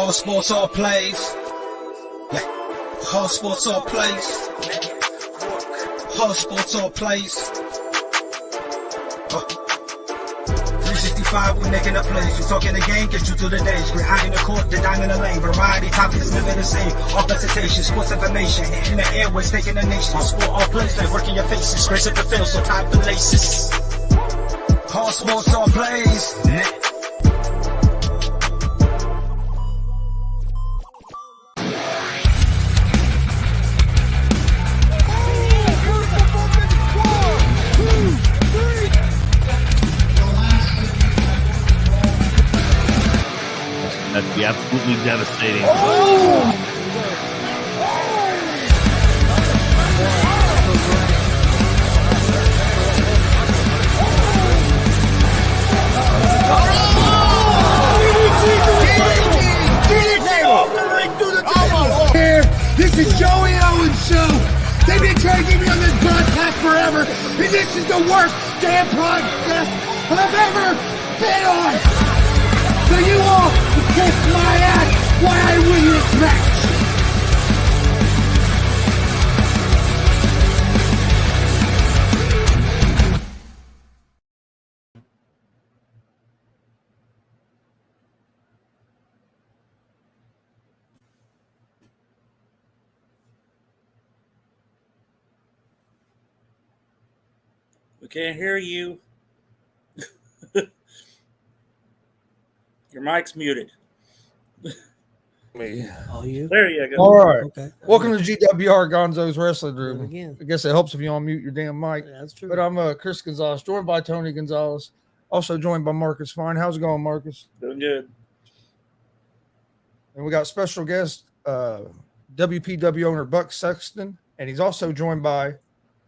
All sports, all plays. Yeah. All sports, all plays. All sports, all plays. 365, we making a place. You talking the game, get you through the days. We're high in the court, the dime in the lane. Variety, topics, living the same. All presentation, sports information. In the airways, taking the nation. All sport, all plays, like working your faces. Grace at the field, so tie the laces. All sports, all plays. That'd be absolutely devastating. This is Joey Owens' show. They've been trying to get me on this broadcast forever, and this is the worst damn podcast I've ever been on. So you all can kiss my ass while I win this match. We can't hear you. Your mic's muted. Me. Oh, you? There you go. All right. Okay. Welcome to G.W.R. Gonzo's Wrestling Do it Room. again. I guess it helps if you unmute your damn mic. Yeah, that's true. But I'm Chris Gonzalez, joined by Tony Gonzalez, also joined by Marcus Fine. How's it going, Marcus? Doing good. And we got special guest WPW owner Buck Sexton, and he's also joined by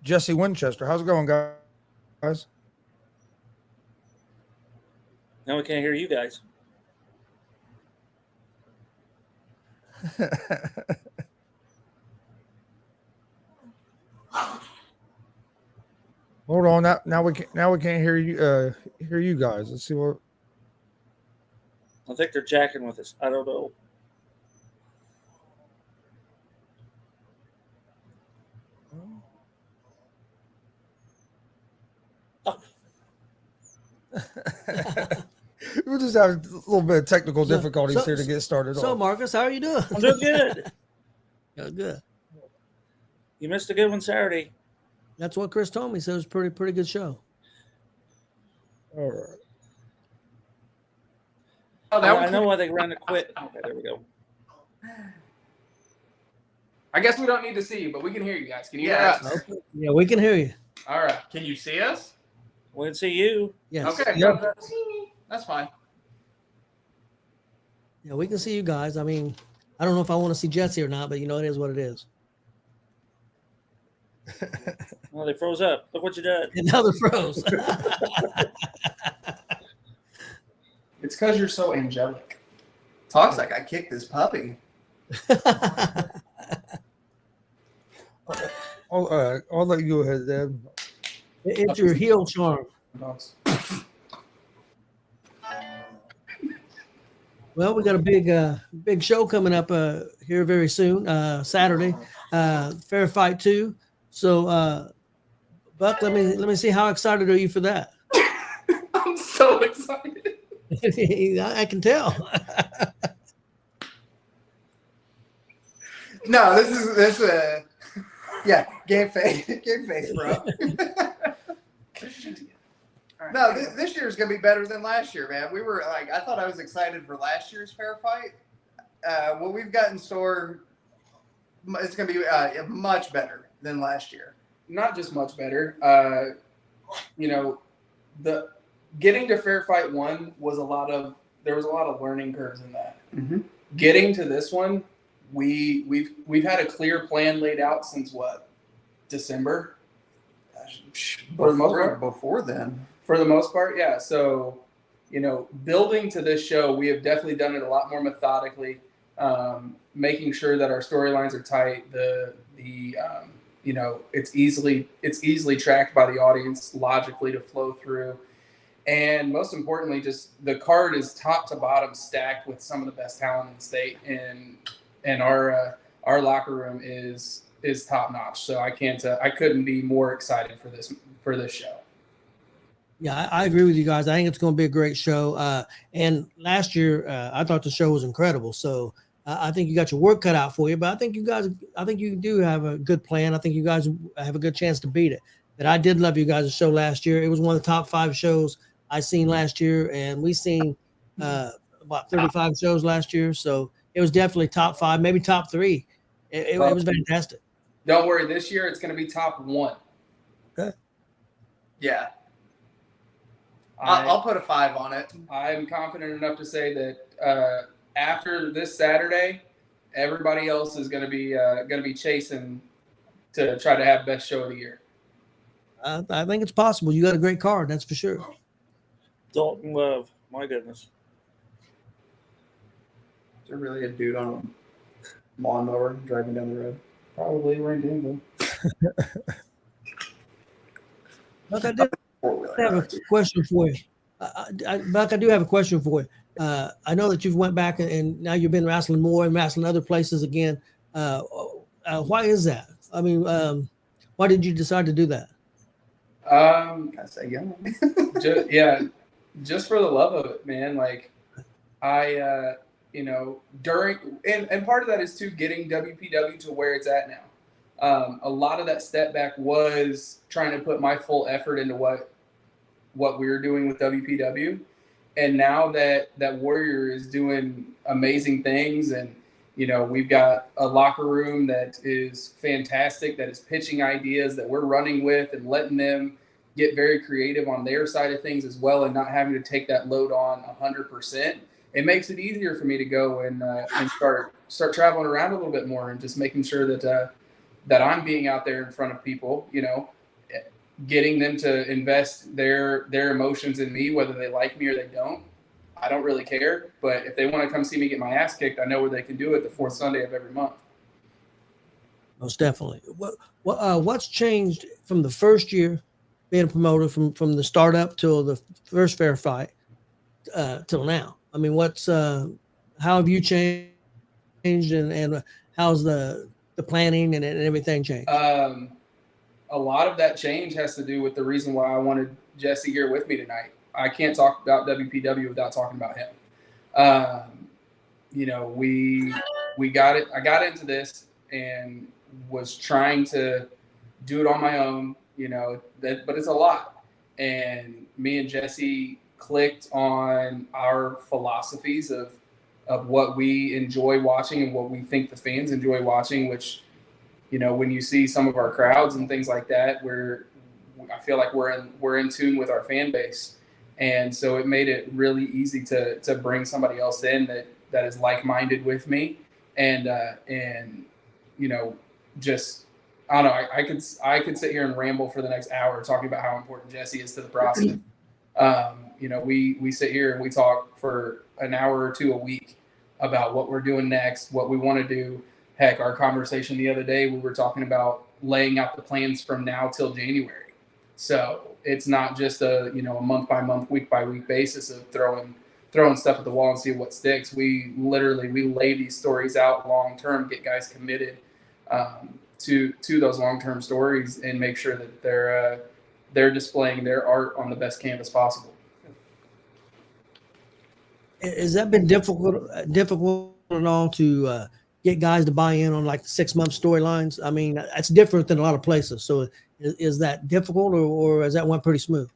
Jesse Winchester. How's it going, guys? Now we can't hear you guys. Hold on, now we can't hear you guys. Let's see what. I think they're jacking with us. I don't know. We'll just have a little bit of technical difficulties here to get started. So, off. Marcus, how are you doing? I'm doing good. Good. You missed a good one Saturday. That's what Chris told me. So it was a pretty good show. All right. I know why they ran to quit. Okay, there we go. I guess we don't need to see you, but we can hear you guys. Can you hear us? Okay. Yeah, we can hear you. All right. Can you see us? We can see you. Yes. Okay. Yep. That's fine. Yeah, we can see you guys. I mean, I don't know if I want to see Jesse or not, but you know, it is what it is. Well, they froze up. Look what you did. And now they're froze. It's because you're so angelic. Talks like I kicked this puppy. I'll let you go ahead, Dad. It's your heel charm. Well, we got a big show coming up here very soon, Saturday, Fair Fight 2. So, Buck, let me see, how excited are you for that? I'm so excited. I can tell. No, this yeah, game face, bro. No, this year is gonna be better than last year, man. We were like, I thought I was excited for last year's fair fight. What we've got in store, it's gonna be much better than last year. Not just much better. You know, the getting to Fair Fight 1 was there was a lot of learning curves in that. Mm-hmm. Getting to this one, we've had a clear plan laid out since what? December? For the most part? Before then. For the most part, yeah. So, you know, building to this show, we have definitely done it a lot more methodically, making sure that our storylines are tight. You know, it's easily tracked by the audience logically to flow through. And most importantly, just the card is top to bottom stacked with some of the best talent in the state, and our locker room is top notch. So I couldn't be more excited for this show. Yeah, I agree with you guys. I think it's going to be a great show. And last year, I thought the show was incredible. So I think you got your work cut out for you. But I think you do have a good plan. I think you guys have a good chance to beat it. But I did love you guys' show last year. It was one of the top 5 shows I seen last year, and we seen about 35 shows last year. So it was definitely top 5, maybe top 3. It was fantastic. Don't worry, this year it's going to be top 1. Okay. Yeah. I'll put a 5 on it. I'm confident enough to say that after this Saturday, everybody else is going to be chasing to try to have best show of the year. I think it's possible. You got a great card, that's for sure. Dalton Love, my goodness. Is there really a dude on a lawnmower driving down the road? Probably we're in Danville. Buck, I do have a question for you. Buck, I do have a question for you. I know that you've went back and now you've been wrestling more and wrestling other places again. Why is that? I mean, why did you decide to do that? I say young. Just for the love of it, man. Like I, during and part of that is too getting WPW to where it's at now. A lot of that step back was trying to put my full effort into what we were doing with WPW. And now that Warrior is doing amazing things, and, we've got a locker room that is fantastic, that is pitching ideas that we're running with and letting them get very creative on their side of things as well, and not having to take that load on 100%. It makes it easier for me to go and start traveling around a little bit more, and just making sure that I'm being out there in front of people, getting them to invest their emotions in me, whether they like me or they don't. I don't really care. But if they want to come see me get my ass kicked, I know where they can do it the 4th Sunday of every month. Most definitely. What's changed from the first year being a promoter, from the startup till the first fair fight till now? I mean, how have you changed, and how's the planning and everything changed? A lot of that change has to do with the reason why I wanted Jesse here with me tonight. I can't talk about WPW without talking about him. We got it. I got into this and was trying to do it on my own, but it's a lot. And me and Jesse clicked on our philosophies of what we enjoy watching and what we think the fans enjoy watching, which, when you see some of our crowds and things like that, I feel like we're in tune with our fan base. And so it made it really easy to bring somebody else in that is like-minded with me. And just, I don't know, I could sit here and ramble for the next hour talking about how important Jesse is to the process. We sit here and we talk for an hour or 2 a week about what we're doing next, what we want to do. Heck, our conversation the other day, we were talking about laying out the plans from now till January. So it's not just a month by month, week by week basis of throwing stuff at the wall and see what sticks. We lay these stories out long term, get guys committed to those long term stories, and make sure that they're displaying their art on the best canvas possible. Has that been difficult at all to get guys to buy in on like 6-month storylines? I mean, that's different than a lot of places. So is that difficult, or has that went pretty smooth?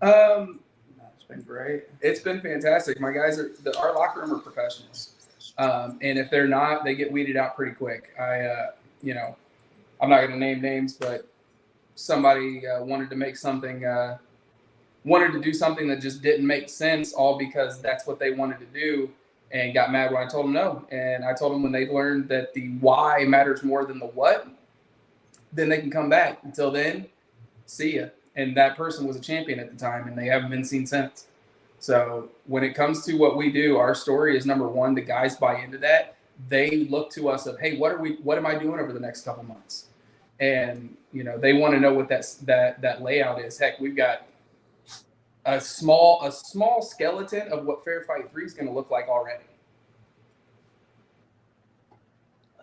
It's been great. It's been fantastic. My guys our locker room are professionals. And if they're not, they get weeded out pretty quick. I'm not going to name names, but somebody wanted to do something that just didn't make sense, all because that's what they wanted to do, and got mad when I told them no. And I told them when they learned that the why matters more than the what, then they can come back. Until then, see ya. And that person was a champion at the time, and they haven't been seen since. So when it comes to what we do, our story is number one. The guys buy into that. They look to us of, hey, what am I doing over the next couple months? And they want to know what that layout is. Heck, we've got a small skeleton of what Fair Fight 3 is going to look like already.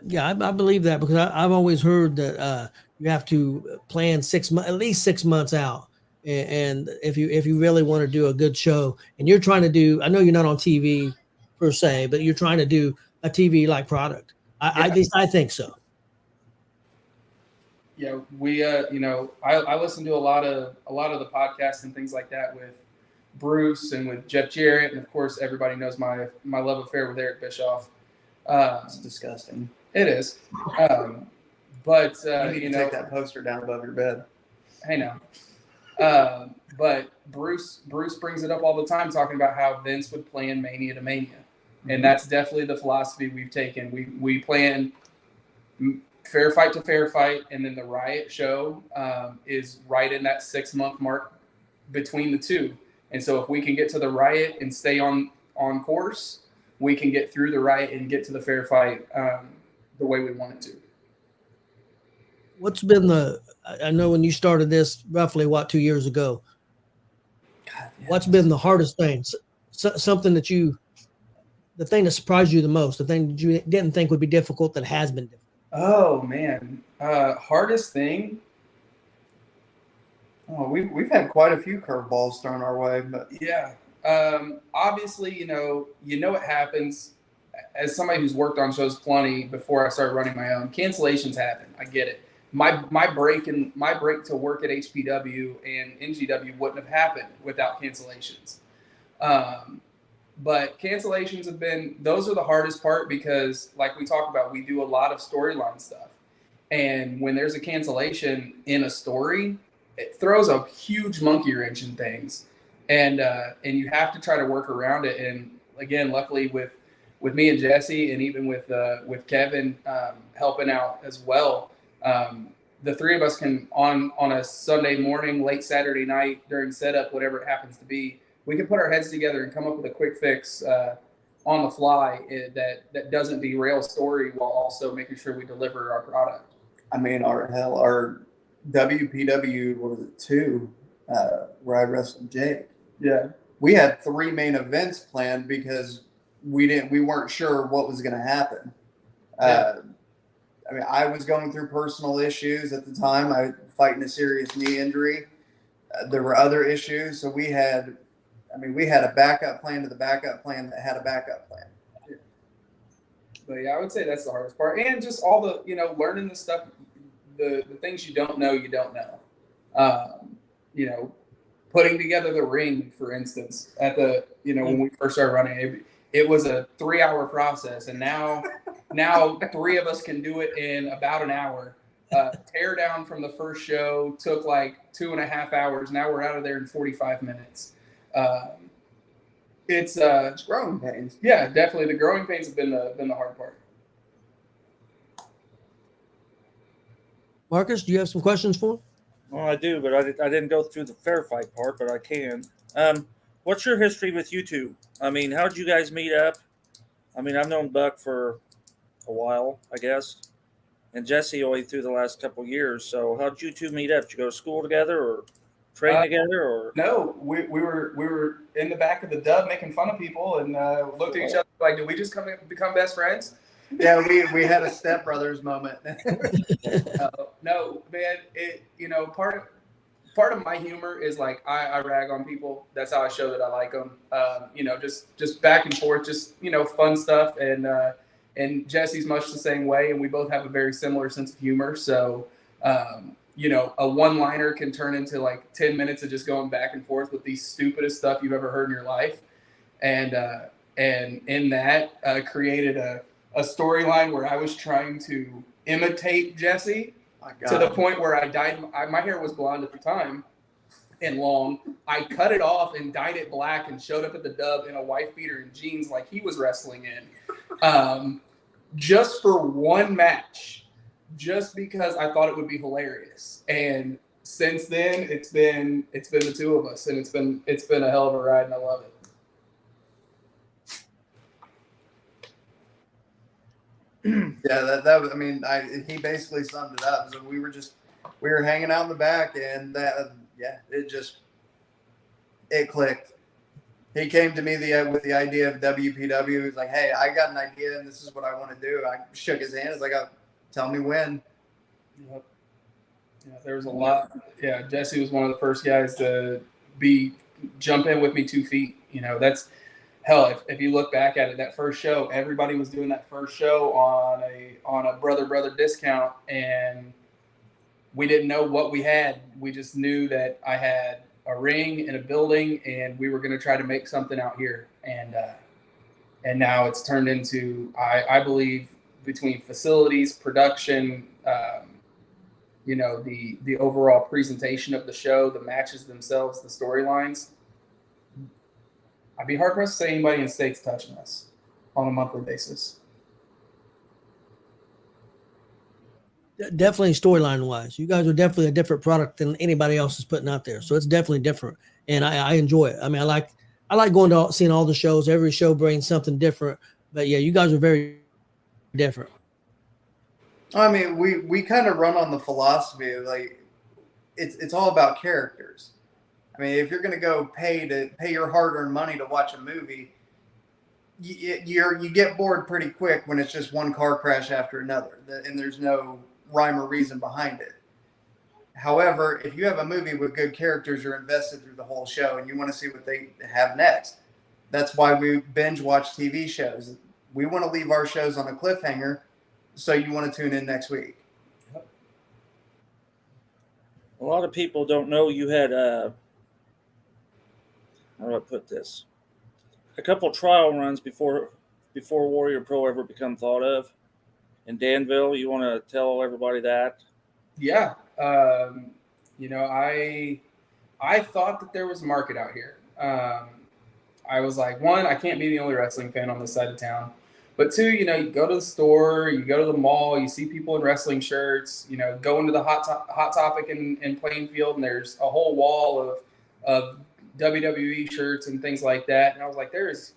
Yeah, I believe that because I've always heard that you have to plan 6 months, at least 6 months out. And if you really want to do a good show, and you're trying to do, I know you're not on TV per se, but you're trying to do a TV like product. At least I think so. Yeah, we I listen to a lot of the podcasts and things like that with Bruce and with Jeff Jarrett, and of course everybody knows my love affair with Eric Bischoff. It's disgusting. It is, but you need to take that poster down above your bed. Hey now, but Bruce brings it up all the time, talking about how Vince would plan Mania to Mania, and that's definitely the philosophy we've taken. We plan fair fight to fair fight, and then the Riot show is right in that 6 month mark between the two. And so if we can get to the Riot and stay on course, we can get through the Riot and get to the fair fight the way we want it to. What's been I know when you started this roughly 2 years ago, God, yeah. What's been the hardest thing? Something that the thing that surprised you the most, the thing that you didn't think would be difficult that has been difficult? Oh man, hardest thing. Oh, we've had quite a few curveballs thrown our way, but yeah. Obviously, you know what happens. As somebody who's worked on shows plenty before I started running my own, cancellations happen. I get it. My break to work at HPW and NGW wouldn't have happened without cancellations. But cancellations those are the hardest part because, like we talked about, we do a lot of storyline stuff. And when there's a cancellation in a story, it throws a huge monkey wrench in things. And you have to try to work around it. And again, luckily with me and Jesse, and even with Kevin helping out as well, the three of us can on a Sunday morning, late Saturday night during setup, whatever it happens to be, we can put our heads together and come up with a quick fix on the fly that doesn't derail story while also making sure we deliver our product. I mean, our WPW, what was it, 2, where I wrestled Jake. Yeah, we had 3 main events planned because we weren't sure what was going to happen. Yeah. I mean, I was going through personal issues at the time. I was fighting a serious knee injury. There were other issues, so we had a backup plan to the backup plan that had a backup plan. Yeah. But yeah, I would say that's the hardest part, and just all the learning the stuff, the things you don't know. Putting together the ring, for instance, at the when we first started running, it was a 3-hour process, and now 3 of us can do it in about an hour. Tear down from the first show took like 2.5 hours. Now we're out of there in 45 minutes. It's growing pains. Yeah, definitely. The growing pains have been the hard part. Marcus, do you have some questions for him? Well, I do, but I didn't go through the fair fight part, but I can. What's your history with you two? I mean, how did you guys meet up? I mean, I've known Buck for a while, I guess, and Jesse only through the last couple of years. So how did you two meet up? Did you go to school together or train together? Or no, we were in the back of the dub making fun of people and looked at each other like, did we just become best friends? Yeah, we had a stepbrothers moment. No, man. Part of my humor is like I rag on people. That's how I show that I like them. Just back and forth, just fun stuff. And Jesse's much the same way, and we both have a very similar sense of humor. So a one-liner can turn into like 10 minutes of just going back and forth with the stupidest stuff you've ever heard in your life. And in that created a storyline where I was trying to imitate Jesse to the point where I dyed my hair was blonde at the time and long. I cut it off and dyed it black and showed up at the dub in a wife beater and jeans like he was wrestling in, just for one match, just because I thought it would be hilarious. And since then, it's been the two of us, and it's been a hell of a ride, and I love it. Yeah, that was, I mean, he basically summed it up. So we were hanging out in the back, and it it clicked. He came to me with the idea of WPW. He was like, "Hey, I got an idea, and this is what I want to do." I shook his hand. He's like, "Tell me when." Yep. Yeah, there was a lot. Yeah, Jesse was one of the first guys to jump in with me 2 feet. That's hell. If you look back at it, that first show, everybody was doing that first show on a brother discount, and we didn't know what we had. We just knew that I had a ring and a building, and we were going to try to make something out here. And now it's turned into, I believe, between facilities, production, the overall presentation of the show, the matches themselves, the storylines. I'd be hard pressed to say anybody in the state's touching us on a monthly basis. Definitely storyline wise, you guys are definitely a different product than anybody else is putting out there. So it's definitely different, and I enjoy it. I mean, I like going to seeing all the shows. Every show brings something different, but yeah, you guys are very different. I mean, we kind of run on the philosophy of like it's all about characters. I mean, if you're going to go pay your hard-earned money to watch a movie, you get bored pretty quick when it's just one car crash after another, and there's no rhyme or reason behind it. However, if you have a movie with good characters, you're invested through the whole show, and you want to see what they have next. That's why we binge watch TV shows. We want to leave our shows on a cliffhanger, so you want to tune in next week. A lot of people don't know you had how do I put this? A couple trial runs before Warrior Pro ever become thought of in Danville. You want to tell everybody that? Yeah. I thought that there was a market out here. I was like, one, I can't be the only wrestling fan on this side of town. But two, you go to the store, you go to the mall, you see people in wrestling shirts, go into the Hot Topic in Plainfield, and there's a whole wall of WWE shirts and things like that. And I was like, there's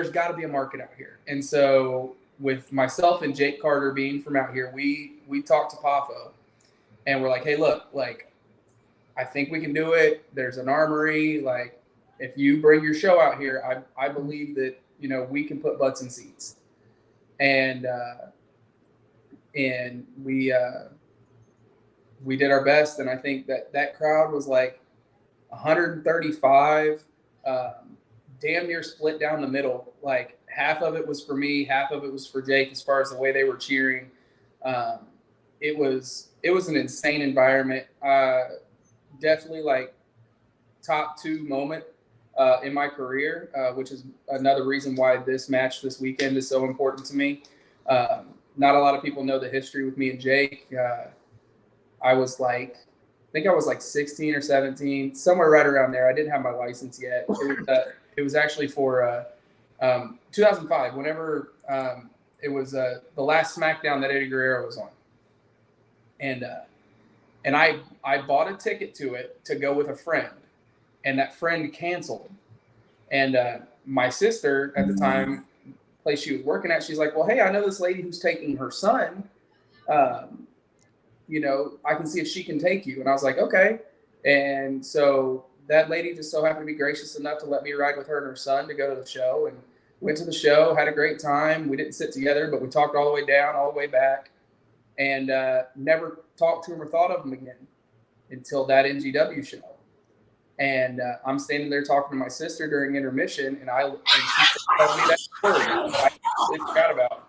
got to be a market out here. And so with myself and Jake Carter being from out here, we talked to Pafo, and we're like, hey, look, like, I think we can do it. There's an armory. Like, if you bring your show out here, I believe that, we can put butts in seats. And we did our best. And I think that crowd was like 135, damn near split down the middle. Like, half of it was for me, half of it was for Jake, as far as the way they were cheering. It was an insane environment. Definitely like top 2 moment in my career, which is another reason why this match this weekend is so important to me. Not a lot of people know the history with me and Jake. I think I was like 16 or 17, somewhere right around there. I didn't have my license yet. It was actually for 2005, whenever it was the last SmackDown that Eddie Guerrero was on. And I bought a ticket to it to go with a friend, and that friend canceled. And my sister at the time, place she was working at, she's like, well, hey, I know this lady who's taking her son. I can see if she can take you. And I was like, okay. And so that lady just so happened to be gracious enough to let me ride with her and her son to go to the show, and went to the show, had a great time. We didn't sit together, but we talked all the way down, all the way back, and never talked to him or thought of him again until that NGW show. And I'm standing there talking to my sister during intermission, and she told me that story I completely forgot about.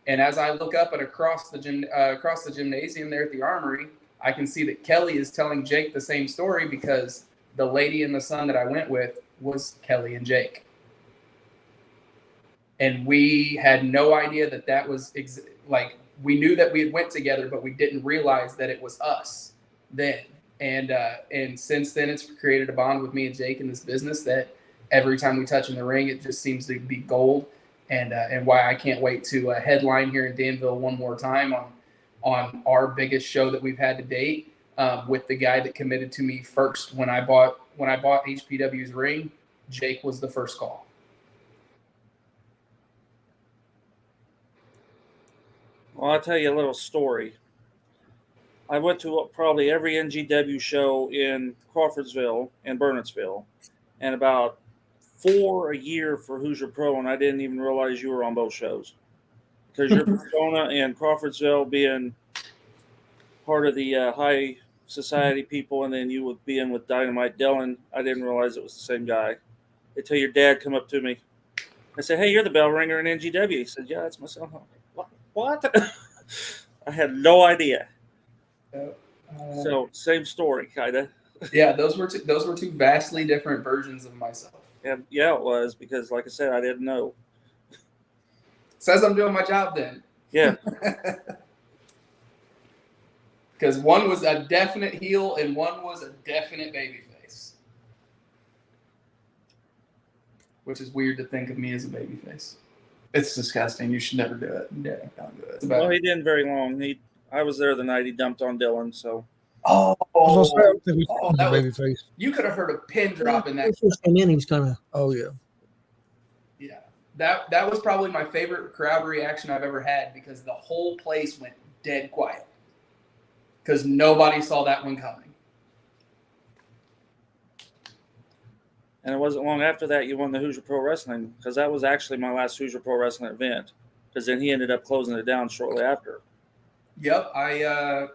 And as I look up and across the gymnasium there at the Armory, I can see that Kelly is telling Jake the same story, because the lady and the son that I went with was Kelly and Jake. And we had no idea that was we knew that we had went together, but we didn't realize that it was us then. And since then, it's created a bond with me and Jake in this business that every time we touch in the ring, it just seems to be gold. And why I can't wait to headline here in Danville one more time on our biggest show that we've had to date, with the guy that committed to me first. When I bought HPW's ring, Jake was the first call. Well, I'll tell you a little story. I went to probably every NGW show in Crawfordsville and Burnettsville. and about 4 a year for Hoosier Pro, and I didn't even realize you were on both shows because your persona and Crawfordsville being part of the high society people, and then you would be in with Dynamite Dylan. I didn't realize it was the same guy until your dad come up to me. I said, "Hey, you're the bell ringer in NGW." He said, "Yeah, that's myself." What? I had no idea. So same story, kinda. Yeah, those were two vastly different versions of myself. Yeah, it was because, like I said, I didn't know. Says I'm doing my job then. Yeah. Because one was a definite heel and one was a definite babyface. Which is weird to think of me as a babyface. It's disgusting. You should never do it. Yeah. Don't do it. Well, he didn't very long. I was there the night he dumped on Dylan, so. You could have heard a pin drop in that. He was kind of. Oh yeah. Yeah, that was probably my favorite crowd reaction I've ever had because the whole place went dead quiet because nobody saw that one coming. And it wasn't long after that you won the Hoosier Pro Wrestling because that was actually my last Hoosier Pro Wrestling event because then he ended up closing it down shortly after. Yep,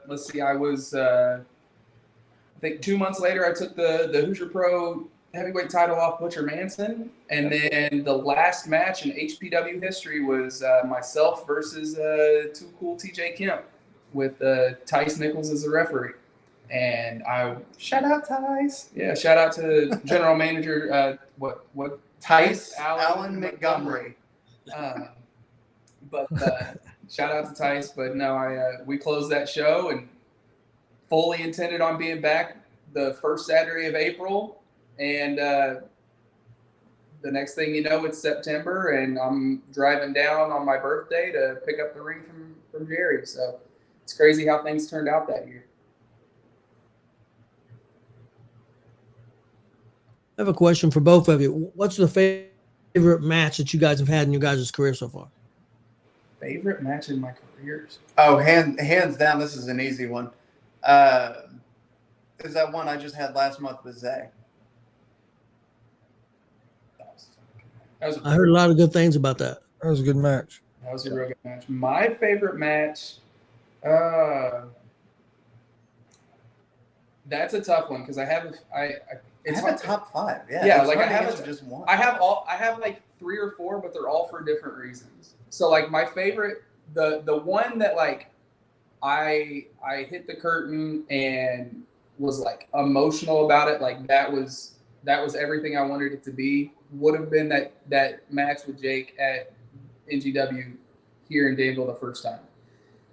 let's see, I was I think 2 months later I took the Hoosier Pro heavyweight title off Butcher Manson, and then the last match in HPW history was myself versus Too Cool TJ Kemp with Tice Nichols as the referee. And shout out Tice. Yeah, shout out to General Manager Tice Allen Montgomery. But shout out to Tice. But no, we closed that show and fully intended on being back the first Saturday of April. And the next thing you know, it's September, and I'm driving down on my birthday to pick up the ring from Jerry. So it's crazy how things turned out that year. I have a question for both of you. What's the favorite match that you guys have had in your guys' career so far? Favorite match in my careers? Oh, hands down, this is an easy one. Is that one I just had last month with Zay. I heard a lot of good things about that. That was a good match. That was a real good match. My favorite match, that's a tough one because I have It's a top 5. Yeah. Yeah, like I have just one. I have like 3 or 4, but they're all for different reasons. So like my favorite, the one that like I hit the curtain and was like emotional about it, like that was everything I wanted it to be, would have been that match with Jake at NGW here in Danville the first time.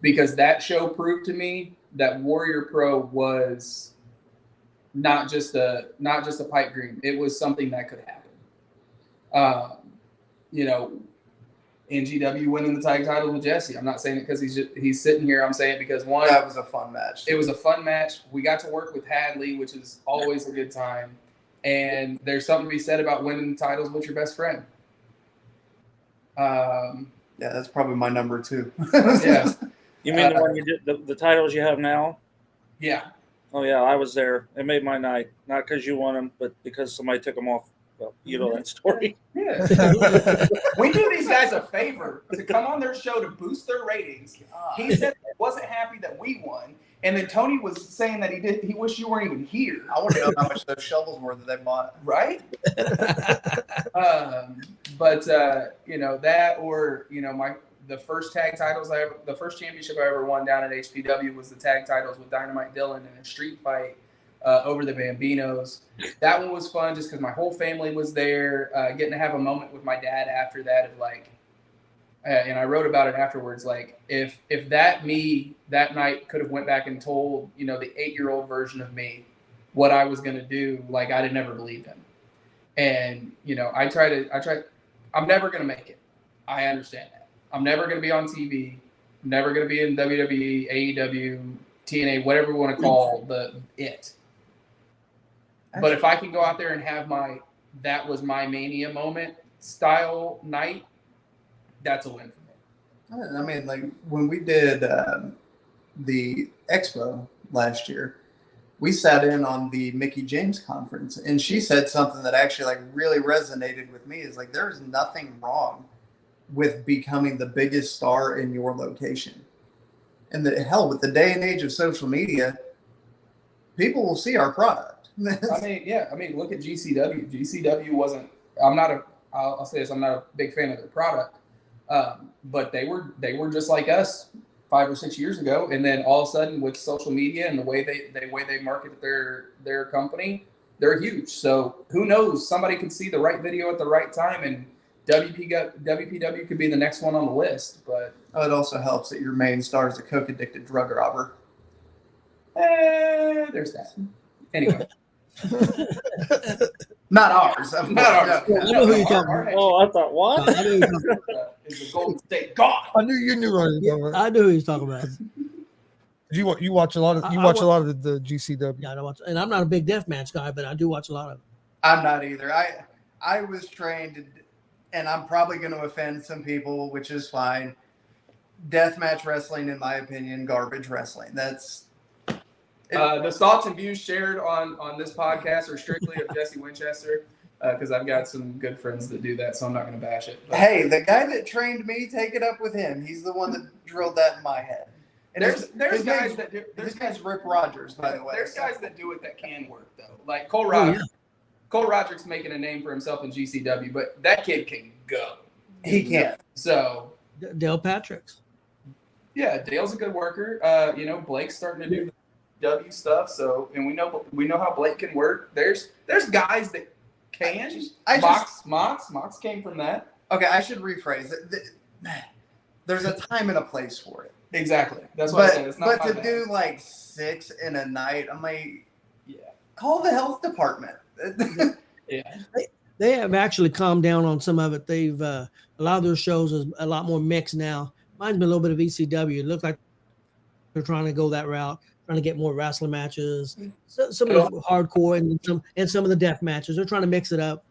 Because that show proved to me that Warrior Pro was not just a pipe dream. It was something that could happen. NGW winning the tag title with Jesse. I'm not saying it because he's sitting here. I'm saying it because one, that was a fun match. It was a fun match. We got to work with Hadley, which is always a good time. And there's something to be said about winning the titles with your best friend. Yeah, that's probably my number 2. Yeah. You mean the one you did the titles you have now? Yeah. Oh yeah, I was there. It made my night. Not because you won them, but because somebody took them off. Well, you know that story. Yeah. We do these guys a favor to come on their show to boost their ratings. He said he wasn't happy that we won, and then Tony was saying that he wished you weren't even here. I want to know how much those shovels were that they bought. Right? That or the first the first championship I ever won down at HPW was the tag titles with Dynamite Dylan in a street fight over the Bambinos. That one was fun just because my whole family was there. Getting to have a moment with my dad after that of like, and I wrote about it afterwards. Like if that night could have went back and told the 8-year-old version of me what I was gonna do, like I'd have never believed him. And I'm never gonna make it. I understand that. I'm never going to be on TV. I'm never going to be in WWE, AEW, TNA, whatever we want to call it. But if I can go out there and have that was my Mania moment style night, that's a win for me. I mean, like when we did the Expo last year, we sat in on the Mickey James conference, and she said something that actually like really resonated with me. Is like, there is nothing wrong with becoming the biggest star in your location. And hell, with the day and age of social media, people will see our product. I mean, look at GCW. GCW wasn't. I'll say this. I'm not a big fan of their product, but they were just like us 5 or 6 years ago. And then all of a sudden, with social media and the way they market their company, they're huge. So who knows? Somebody could see the right video at the right time, and WPW could be the next one on the list. But it also helps that your main star is a coke-addicted drug robber. There's that. Anyway. Not ours. Not ours. I know who you're talking about. Oh, I thought what? I know who you're talking about. Is the Golden State God? I knew you knew what I was talking about. I know who he's talking about. You watch a lot of a lot of the GCW. Yeah, I don't watch, and I'm not a big deathmatch guy, but I do watch a lot of it. I'm not either. I was trained, and I'm probably going to offend some people, which is fine. Deathmatch wrestling, in my opinion, garbage wrestling. That's the thoughts and views shared on this podcast are strictly of Jesse Winchester, because I've got some good friends that do that, so I'm not going to bash it. But hey, the guy that trained me, take it up with him. He's the one that drilled that in my head. And there's guys that do. This guy's Rip Rogers, by the way. There's guys that do it that can work though. Like Cole Roderick. Oh, yeah. Cole Roderick's making a name for himself in GCW, but that kid can go. He can. So Dale Patrick's. Yeah, Dale's a good worker. Blake's starting to do W stuff. So, and we know how Blake can work. There's guys that can. Mox came from that. Okay, I should rephrase it. There's a time and a place for it. Exactly. That's what I said. It's not but to do like 6 in a night, I'm like, call the health department. Yeah. They have actually calmed down on some of it. They've a lot of their shows is a lot more mixed now. Mine's been a little bit of ECW. It looks like they're trying to go that route, trying to get more wrestling matches, some of the hardcore and some of the death matches. They're trying to mix it up.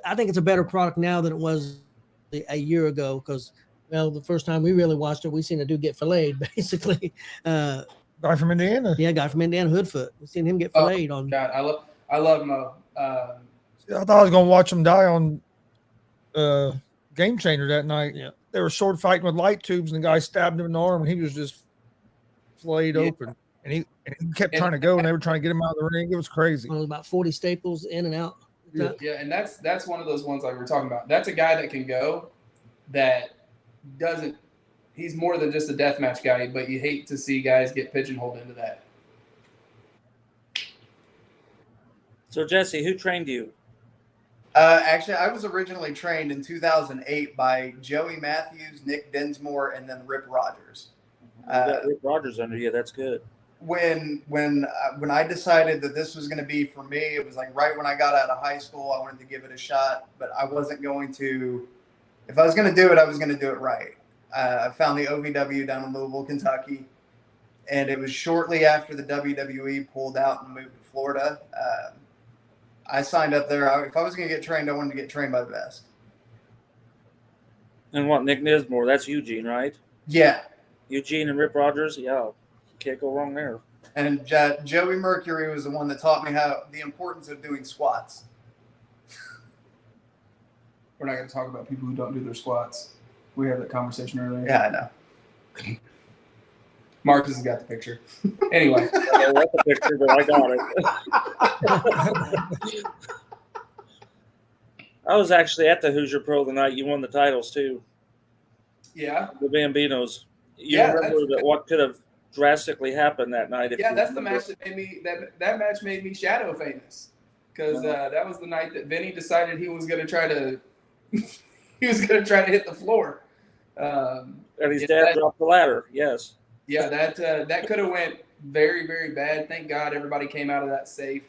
I think it's a better product now than it was a year ago because, well, the first time we really watched it, we seen a dude get filleted, basically. Guy from Indiana. Yeah, guy from Indiana, Hoodfoot. We seen him get filleted on. God, I love Mo. I thought I was gonna watch him die on Game Changer that night. Yeah, they were sword fighting with light tubes, and the guy stabbed him in the arm, and he was just flayed open. And he kept trying to go, and they were trying to get him out of the ring. It was crazy. Well, about 40 staples in and out. Yeah, and that's one of those ones like we're talking about. That's a guy that can go, that doesn't. He's more than just a deathmatch guy, but you hate to see guys get pigeonholed into that. So Jesse, who trained you? Actually, I was originally trained in 2008 by Joey Matthews, Nick Dinsmore, and then Rip Rogers. Rip Rogers under you. That's good. When I decided that this was going to be for me, it was like right when I got out of high school. I wanted to give it a shot, but I wasn't going to. If I was going to do it, I was going to do it right. I found the OVW down in Louisville, Kentucky, and it was shortly after the WWE pulled out and moved to Florida. I signed up there. If I was going to get trained, I wanted to get trained by the best. And what, Nick Dinsmore? That's Eugene, right? Yeah. Eugene and Rip Rogers? Yeah. Can't go wrong there. And Joey Mercury was the one that taught me the importance of doing squats. We're not going to talk about people who don't do their squats. We had that conversation earlier. Yeah, I know. Marcus has got the picture. Anyway. I got the picture, but I got it. I was actually at the Hoosier Pro the night you won the titles, too. Yeah. The Bambinos. You remember what could have drastically happened that night? That's the match that made me that match made me shadow famous. Because that was the night that Vinny decided he was going to try to hit the floor. And his dad dropped the ladder. Yes. Yeah, that could have went very, very bad. Thank God everybody came out of that safe.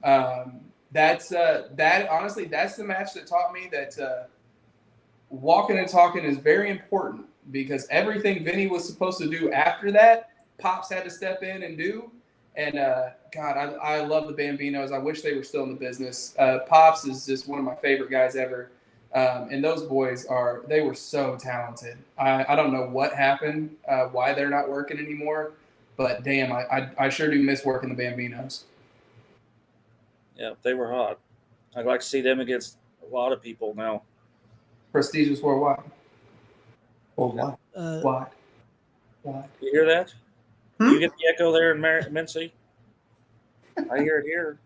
That's the match that taught me that walking and talking is very important, because everything Vinny was supposed to do after that, Pops had to step in and do. And God, I love the Bambinos. I wish they were still in the business. Pops is just one of my favorite guys ever. And those boys they were so talented. I don't know what happened, why they're not working anymore. But damn, I sure do miss working the Bambinos. Yeah, they were hot. I'd like to see them against a lot of people now. Prestigious worldwide. Or what? What? You hear that? Hmm? You get the echo there in Mincy? I hear it here.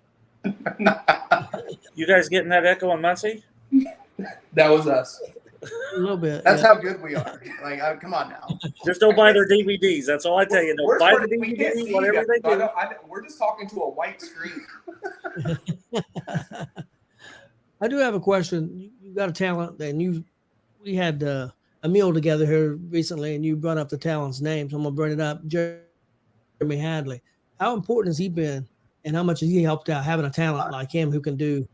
You guys getting that echo in Muncie? That was us. A little bit. That's yeah. how good we are. Like, come on now. Just don't buy their DVDs. That's all I tell you. Don't buy the We can't see DVD, you whatever guys, they so do. we're just talking to a white screen. I do have a question. You got a talent, and we had a meal together here recently, and you brought up the talent's name, so I'm gonna bring it up. Jeremy Hadley. How important has he been, and how much has he helped out having a talent like him who can do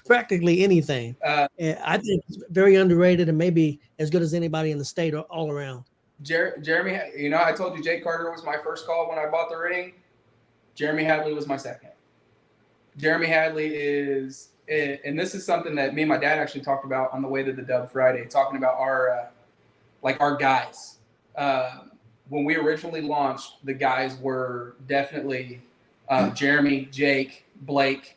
practically anything? And I think it's very underrated and maybe as good as anybody in the state all around. Jeremy, I told you Jake Carter was my first call when I bought the ring. Jeremy Hadley was my second. Jeremy Hadley is, and this is something that me and my dad actually talked about on the way to the Dub Friday, talking about our guys. When we originally launched, the guys were definitely Jeremy, Jake, Blake.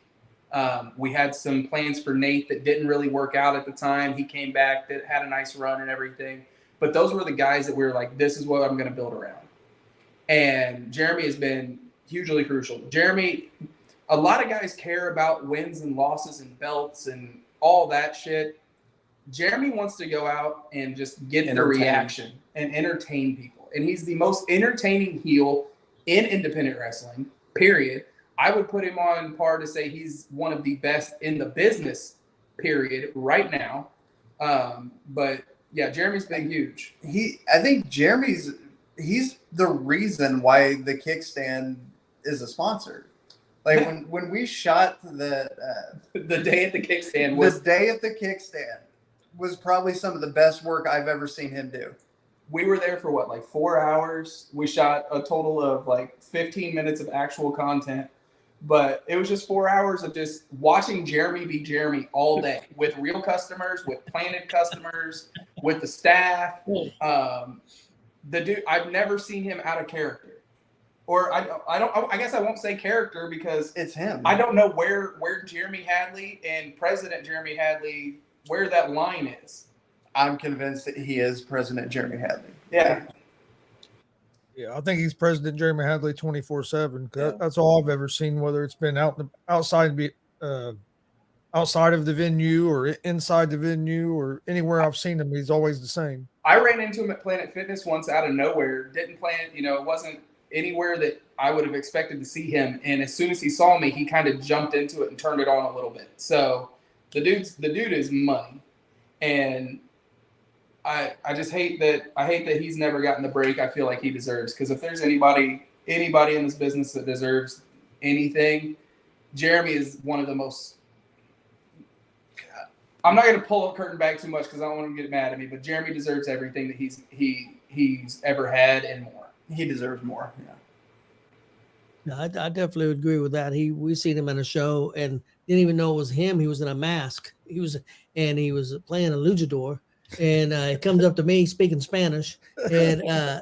We had some plans for Nate that didn't really work out at the time. He came back, that had a nice run and everything. But those were the guys that we were like, this is what I'm going to build around. And Jeremy has been hugely crucial. Jeremy, a lot of guys care about wins and losses and belts and all that shit. Jeremy wants to go out and just get the reaction and entertain people. And he's the most entertaining heel in independent wrestling, period. I would put him on par to say he's one of the best in the business, period, right now. But yeah, Jeremy's been huge. I think he's the reason why the kickstand is a sponsor. Like when we shot the day at the kickstand was probably some of the best work I've ever seen him do. We were there for what, like 4 hours? We shot a total of like 15 minutes of actual content. But it was just 4 hours of just watching Jeremy be Jeremy all day with real customers, with planted customers, with the staff. The dude, I've never seen him out of character. Or I guess I won't say character because it's him. I don't know where Jeremy Hadley and President Jeremy Hadley, where that line is. I'm convinced that he is President Jeremy Hadley. Yeah. Yeah, I think he's President Jeremy Hadley 24/7. That's all I've ever seen, whether it's been outside of the venue or inside the venue or anywhere I've seen him. He's always the same. I ran into him at Planet Fitness once out of nowhere. Didn't plan, it wasn't anywhere that I would have expected to see him. And as soon as he saw me, he kind of jumped into it and turned it on a little bit. So the dude is money. And I just hate that he's never gotten the break I feel like he deserves. Because if there's anybody in this business that deserves anything, Jeremy is one of the most. I'm not going to pull the curtain back too much because I don't want him to get mad at me. But Jeremy deserves everything that he's ever had and more. He deserves more. Yeah. No, I definitely would agree with that. We seen him in a show and didn't even know it was him. He was in a mask. He was playing a luchador. And he comes up to me speaking Spanish, and I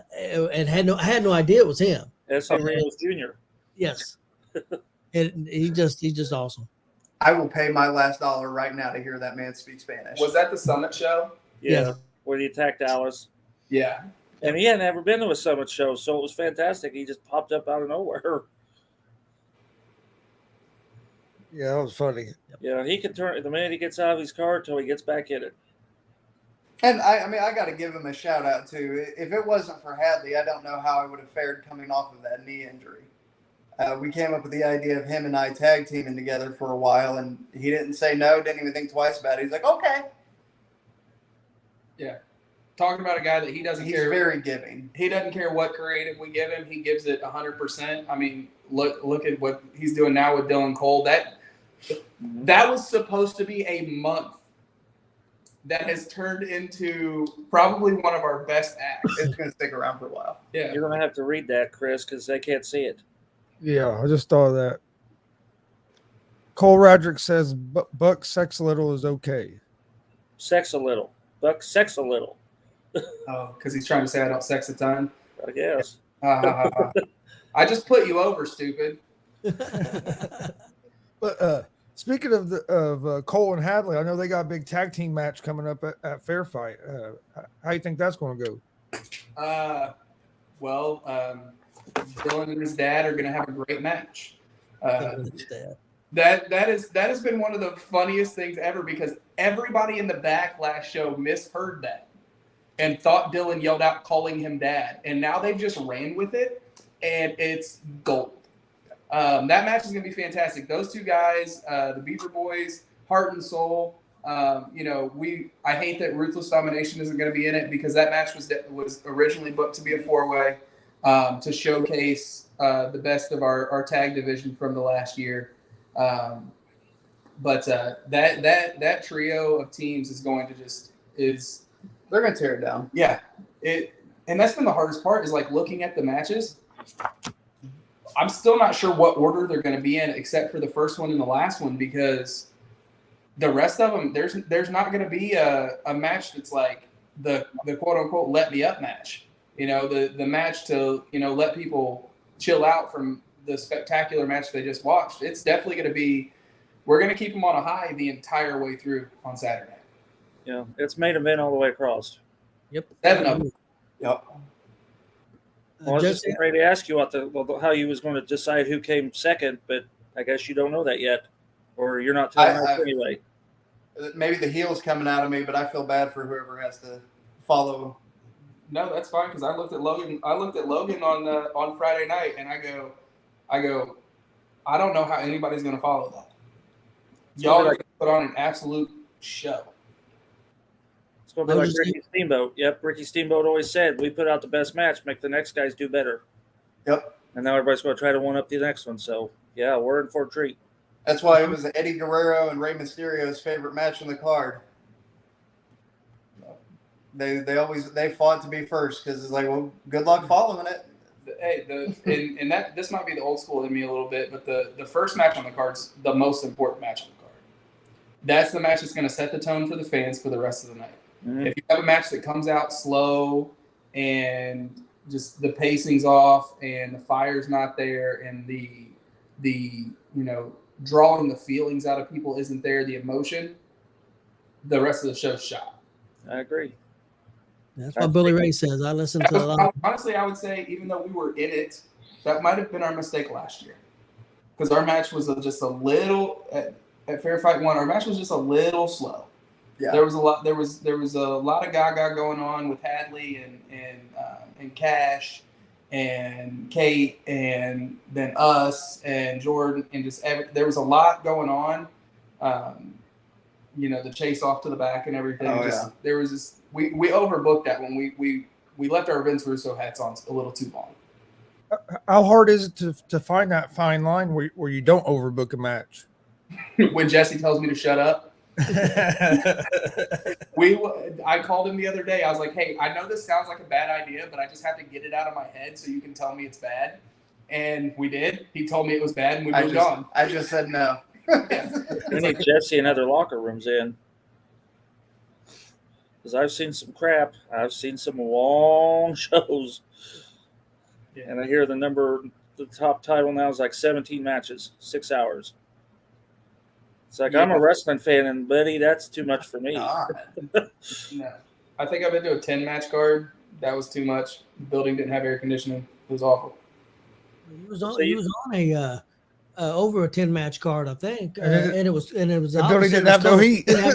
had no idea it was him. That's Rios Jr. Yes, and he's just awesome. I will pay my last dollar right now to hear that man speak Spanish. Was that the Summit show? Yeah, where he attacked Dallas. Yeah, and he hadn't ever been to a Summit show, so it was fantastic. He just popped up out of nowhere. Yeah, that was funny. Yeah, he can turn the minute he gets out of his car until he gets back in it. And I got to give him a shout out too. If it wasn't for Hadley, I don't know how I would have fared coming off of that knee injury. We came up with the idea of him and I tag teaming together for a while, and he didn't say no, didn't even think twice about it. He's like, okay. Yeah. Talking about a guy that he doesn't care. He's very giving. He doesn't care what creative we give him. He gives it 100%. I mean, look at what he's doing now with Dylan Cole. That was supposed to be a month. That has turned into probably one of our best acts. It's going to stick around for a while. Yeah. You're going to have to read that, Chris, because they can't see it. Yeah, I just thought of that. Cole Radrick says Buck sex a little is okay. Sex a little. Buck sex a little. Oh, because he's trying to say I don't sex a ton? I guess. I just put you over, stupid. But speaking of Cole and Hadley, I know they got a big tag team match coming up at Fair Fight. How do you think that's going to go? Dylan and his dad are going to have a great match. That has been one of the funniest things ever because everybody in the back last show misheard that and thought Dylan yelled out calling him dad, and now they've just ran with it, and it's gold. That match is going to be fantastic. Those two guys, the Beaver Boys, heart and soul. I hate that Ruthless Domination isn't going to be in it because that match was originally booked to be a 4-way to showcase the best of our tag division from the last year. But that trio of teams is going to they're going to tear it down. Yeah. And that's been the hardest part is like looking at the matches. I'm still not sure what order they're going to be in except for the first one and the last one because the rest of them, there's not going to be a match that's like the quote unquote let me up match. The match to, let people chill out from the spectacular match they just watched. It's definitely going to be, we're going to keep them on a high the entire way through on Saturday. Yeah, it's main event all the way across. Yep. 7 of them. Yep. Well, I was just ready to ask you how you was going to decide who came second, but I guess you don't know that yet, or you're not telling us anyway. Maybe the heel's coming out of me, but I feel bad for whoever has to follow. No, that's fine because I looked at Logan. On Friday night, and I go, I don't know how anybody's going to follow that. Y'all are going to put on an absolute show. It's going to be like Ricky Steamboat. Yep, Ricky Steamboat always said, we put out the best match, make the next guys do better. Yep. And now everybody's going to try to one up the next one. So, yeah, we're in for a treat. That's why it was Eddie Guerrero and Rey Mysterio's favorite match on the card. They fought to be first because it's like, well, good luck following it. Hey, and that this might be the old school in me a little bit, but the first match on the card's the most important match on the card. That's the match that's going to set the tone for the fans for the rest of the night. Mm-hmm. If you have a match that comes out slow and just the pacing's off and the fire's not there and the drawing the feelings out of people isn't there, the emotion, the rest of the show's shot. I agree. That's what Billy Ray says. I listen to a lot. Honestly, I would say even though we were in it, that might have been our mistake last year because our match was just a little at Fair Fight 1. Our match was just a little slow. Yeah. There was a lot. There was a lot of gaga going on with Hadley and Cash and Kate and then us and Jordan and there was a lot going on. The chase off to the back and everything. There was this. We overbooked that when we left our Vince Russo hats on a little too long. How hard is it to find that fine line where you don't overbook a match? When Jesse tells me to shut up. I called him the other day. I was like, hey, I know this sounds like a bad idea, but I just have to get it out of my head so you can tell me it's bad. And we did. He told me it was bad and we moved on. I just said no. We need Jesse in other locker rooms in. Because I've seen some crap. I've seen some long shows. Yeah. And I hear the top title now is like 17 matches, 6 hours. It's like, I'm a wrestling fan, and buddy, that's too much for me. No. I think I've been to a 10-match card. That was too much. The building didn't have air conditioning. It was awful. He was on a over a 10-match card, I think, and it was the building didn't have no heat. You're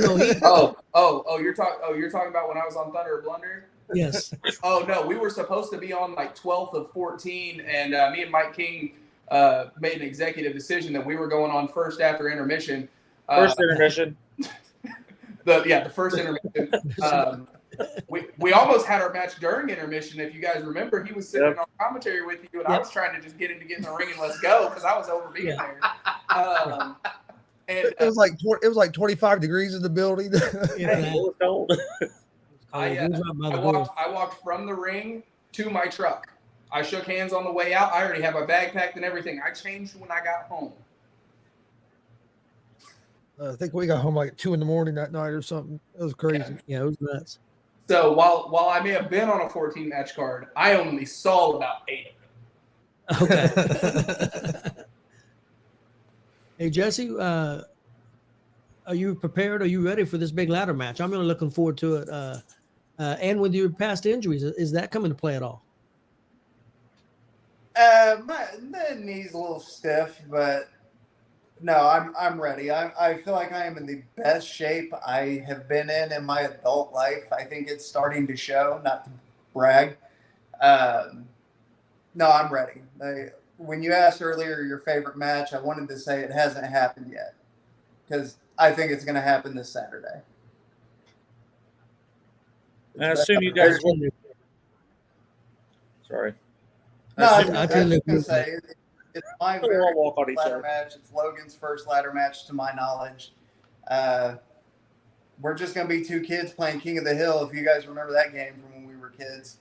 talking about when I was on Thunder or Blunder? Yes. Oh no, we were supposed to be on like 12th of 14, and me and Mike King made an executive decision that we were going on first after intermission. First intermission. The first intermission. We almost had our match during intermission. If you guys remember, he was sitting on commentary with you, and I was trying to just get him to get in the ring and let's go because I was over being there. And it was like 25 degrees in the building. It was cold. I walked from the ring to my truck. I shook hands on the way out. I already had my bag packed and everything. I changed when I got home. I think we got home like 2 a.m. that night or something. It was crazy. Yeah, it was nuts. So while I may have been on a 14-match card, I only saw about 8 of them. Okay. Hey, Jesse, are you prepared? Are you ready for this big ladder match? I'm really looking forward to it. And with your past injuries, is that coming to play at all? My knee's a little stiff, but no, I'm ready. I feel like I am in the best shape I have been in my adult life. I think it's starting to show. Not to brag. No, I'm ready. When you asked earlier your favorite match, I wanted to say it hasn't happened yet because I think it's going to happen this Saturday. I assume you guys will. Sorry. No, I I was tend to going to agree. say it's my We'll very all walk on each ladder other. match. It's Logan's first ladder match to my knowledge. We're just going to be two kids playing King of the Hill. If you guys remember that game from when we were kids.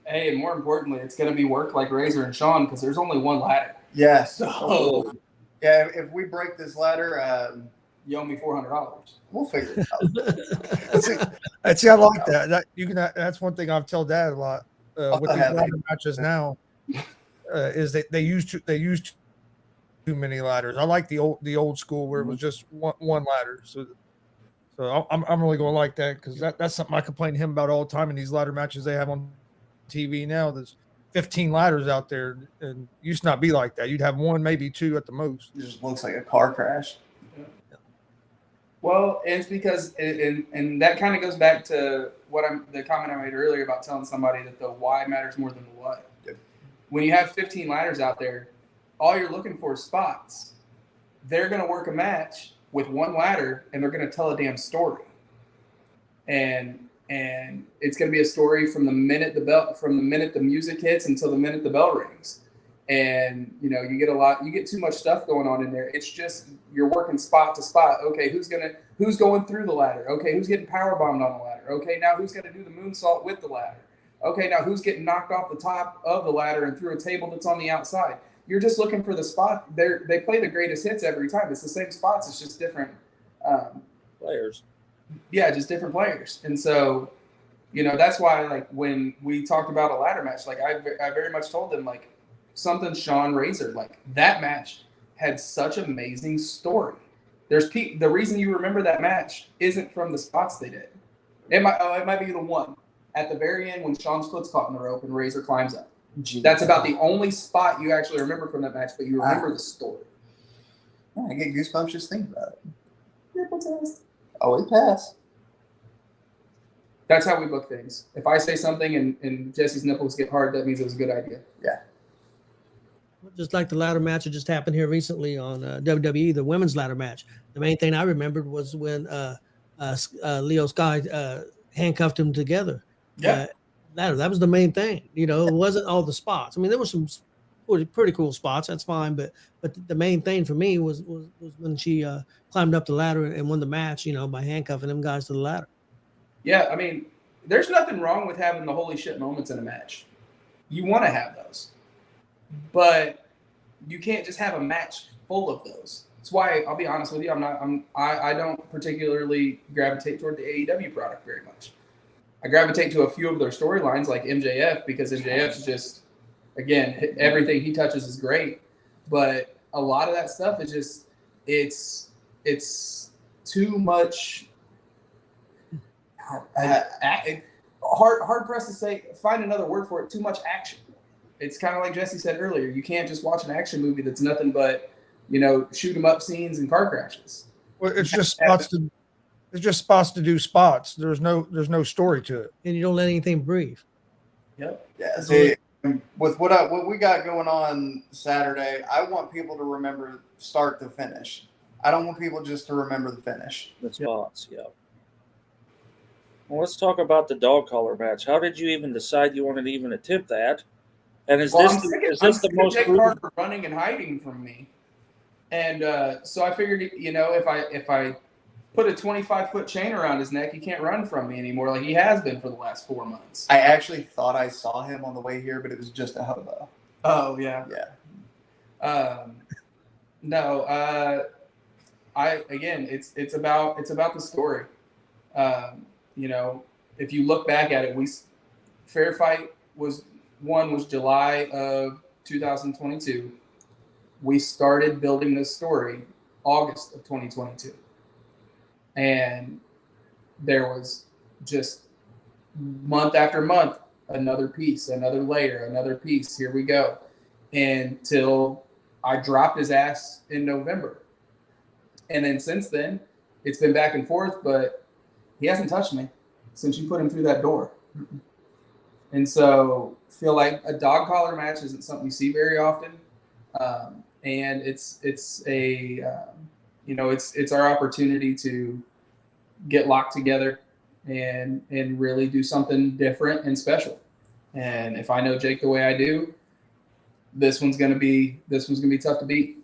Hey, and more importantly, it's going to be work like Razor and Sean because there's only one ladder. Yeah. So Yeah, if we break this ladder, you owe me $400. we'll figure it out. See, I like that. That you can. That's one thing I've told Dad a lot with these have ladder matches now. Is that they used too many ladders. I like the old school where it was just one ladder. So I'm really going to like that because that's something I complain to him about all the time in these ladder matches they have on TV now. There's 15 ladders out there, and it used to not be like that. You'd have one, maybe two at the most. It just looks like a car crash. Well, it's because, and that kind of goes back to the comment I made earlier about telling somebody that the why matters more than the what. Yep. When you have 15 ladders out there, all you're looking for is spots. They're going to work a match with one ladder, and they're going to tell a damn story. And it's going to be a story from the minute the music hits until the minute the bell rings. And you get too much stuff going on in there. It's just you're working spot to spot. Okay, who's going through the ladder? Okay, who's getting power bombed on the ladder? Okay, now who's going to do the moonsault with the ladder? Okay, now who's getting knocked off the top of the ladder and through a table that's on the outside? You're just looking for the spot. They play the greatest hits every time. It's the same spots. It's just different Players. Yeah, just different players. And so, that's why like when we talked about a ladder match, like I very much told them like something Sean Razor, like that match had such amazing story. The reason you remember that match isn't from the spots they did. It might be the one at the very end when Sean's foot's caught in the rope and Razor climbs up. That's about the only spot you actually remember from that match, but you remember the story. Yeah, I get goosebumps just thinking about it. Nipple test. Always pass. That's how we book things. If I say something and Jesse's nipples get hard, that means it was a good idea. Yeah. Just like the ladder match that just happened here recently on WWE, the women's ladder match. The main thing I remembered was when Leo Sky handcuffed them together. Yeah. That was the main thing. It wasn't all the spots. I mean, there were some pretty cool spots. That's fine. But the main thing for me was when she climbed up the ladder and won the match, by handcuffing them guys to the ladder. Yeah, I mean, there's nothing wrong with having the holy shit moments in a match. You want to have those. But you can't just have a match full of those. That's why I'll be honest with you. I don't particularly gravitate toward the AEW product very much. I gravitate to a few of their storylines like MJF because MJF's just, again, everything he touches is great. But a lot of that stuff is just, it's too much. Hard pressed to say, find another word for it. Too much action. It's kind of like Jesse said earlier. You can't just watch an action movie that's nothing but, shoot 'em up scenes and car crashes. Well, it's just spots to. It's just spots to do spots. There's no story to it, and you don't let anything breathe. Yep. Yeah. See, with what we got going on Saturday, I want people to remember start to finish. I don't want people just to remember the finish. The spots. Yeah. Well, let's talk about the dog collar match. How did you even decide you wanted to even attempt that? And is this the most Carter running and hiding from me? And so I figured, if I put a 25-foot chain around his neck, he can't run from me anymore like he has been for the last 4 months. I actually thought I saw him on the way here, but it was just a hobo. Oh yeah. Yeah. No. It's about the story. If you look back at it, Fair Fight was July of 2022. We started building this story August of 2022. And there was just month after month, another piece, another layer, another piece. Here we go. Until I dropped his ass in November. And then since then, it's been back and forth, but he hasn't touched me since you put him through that door. And so feel like a dog collar match isn't something you see very often. And it's our opportunity to get locked together and really do something different and special. And if I know Jake the way I do, this one's gonna be tough to beat.